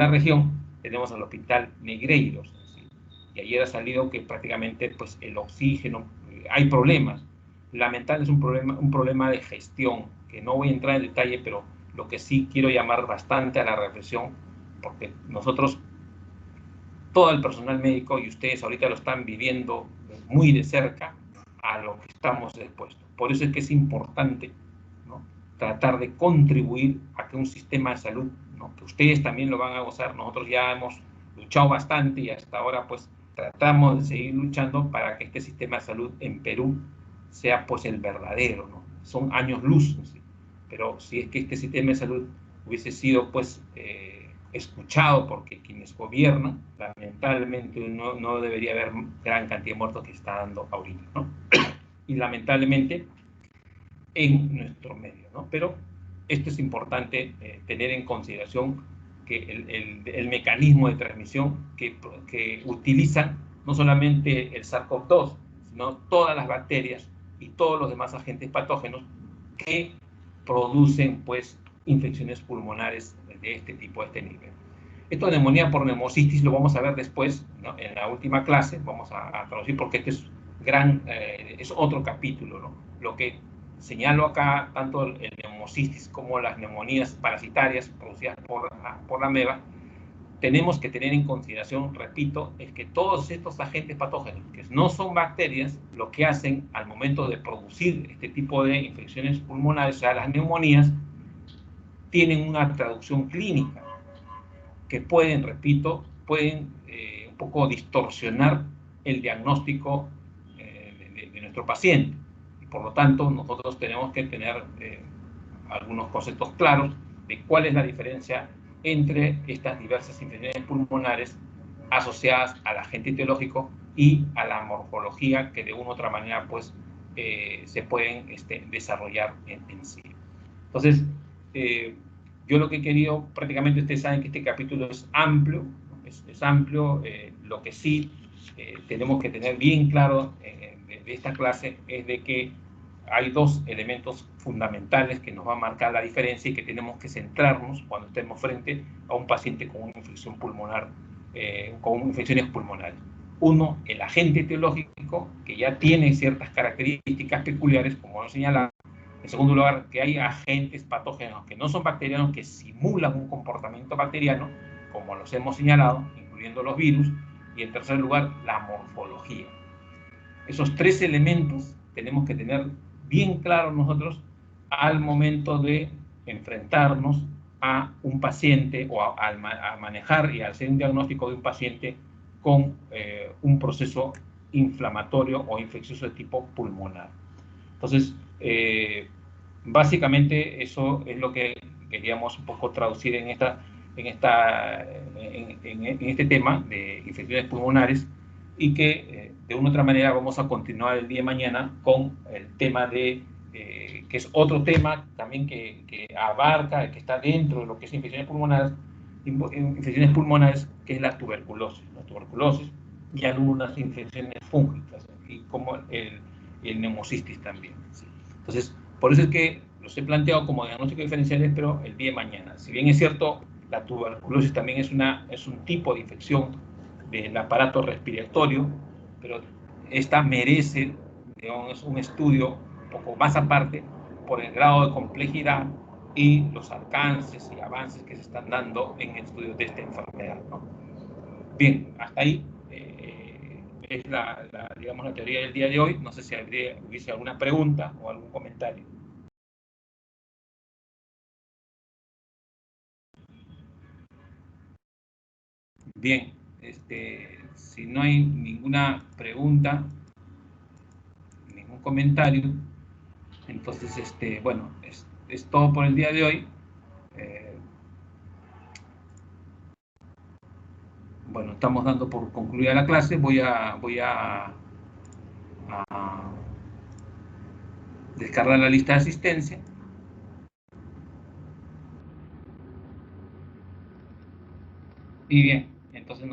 región, tenemos al Hospital Negreiros, ¿sí? Y ayer ha salido que prácticamente pues, el oxígeno, hay problemas. Lamentable, es un problema de gestión, que no voy a entrar en detalle, pero lo que sí quiero llamar bastante a la reflexión, porque nosotros, todo el personal médico, y ustedes ahorita lo están viviendo muy de cerca a lo que estamos expuestos. Por eso es que es importante, ¿no?, tratar de contribuir a que un sistema de salud, ¿no?, que ustedes también lo van a gozar, nosotros ya hemos luchado bastante y hasta ahora pues tratamos de seguir luchando para que este sistema de salud en Perú sea pues el verdadero, ¿no? Son años luz, ¿sí? Pero si es que este sistema de salud hubiese sido pues escuchado porque quienes gobiernan, lamentablemente no debería haber gran cantidad de muertos que está dando ahorita, ¿no? Y lamentablemente en nuestro medio, ¿no? Pero esto es importante tener en consideración que el mecanismo de transmisión que utilizan no solamente el SARS-CoV-2, sino todas las bacterias y todos los demás agentes patógenos que producen pues infecciones pulmonares de este tipo, de este nivel. Esto de neumonía por neumocistis lo vamos a ver después, ¿no?, en la última clase, vamos a traducir porque este es otro capítulo, ¿no? Lo que señalo acá, tanto el neumocistis como las neumonías parasitarias producidas por la ameba, tenemos que tener en consideración, repito, es que todos estos agentes patógenos, que no son bacterias, lo que hacen al momento de producir este tipo de infecciones pulmonares, o sea, las neumonías, tienen una traducción clínica que pueden un poco distorsionar el diagnóstico de nuestro paciente. Y por lo tanto, nosotros tenemos que tener algunos conceptos claros de cuál es la diferencia entre estas diversas infecciones pulmonares asociadas al agente etiológico y a la morfología que de una u otra manera pues, se pueden desarrollar en sí. Entonces, yo lo que he querido, prácticamente ustedes saben que este capítulo es amplio, es amplio, lo que sí tenemos que tener bien claro de esta clase es de que hay dos elementos fundamentales que nos van a marcar la diferencia y que tenemos que centrarnos cuando estemos frente a un paciente con una infección pulmonar, con infecciones pulmonares. Uno, el agente etiológico, que ya tiene ciertas características peculiares, como lo señalaba. En segundo lugar, que hay agentes patógenos que no son bacterianos, que simulan un comportamiento bacteriano, como los hemos señalado, incluyendo los virus. Y en tercer lugar, la morfología. Esos tres elementos tenemos que tener bien claros nosotros al momento de enfrentarnos a un paciente o a manejar y a hacer un diagnóstico de un paciente con un proceso inflamatorio o infeccioso de tipo pulmonar. Entonces, básicamente eso es lo que queríamos un poco traducir en este tema de infecciones pulmonares, y que de una u otra manera vamos a continuar el día de mañana con el tema que es otro tema también que abarca, que está dentro de lo que es infecciones pulmonares, que es la tuberculosis. La tuberculosis y algunas infecciones fúngicas, y como el neumocistis también. ¿Sí? Entonces, por eso es que los he planteado como diagnóstico diferenciales, pero el día de mañana. Si bien es cierto, la tuberculosis también es un tipo de infección del aparato respiratorio, pero esta merece, digamos, un estudio un poco más aparte por el grado de complejidad y los alcances y avances que se están dando en el estudio de esta enfermedad, ¿no? Bien, hasta ahí es digamos, la teoría del día de hoy. No sé si hubiese alguna pregunta o algún comentario. Bien, si no hay ninguna pregunta, ningún comentario, entonces, bueno, es todo por el día de hoy. Eh, bueno, estamos dando por concluida la clase. Voy a descargar la lista de asistencia. Y bien,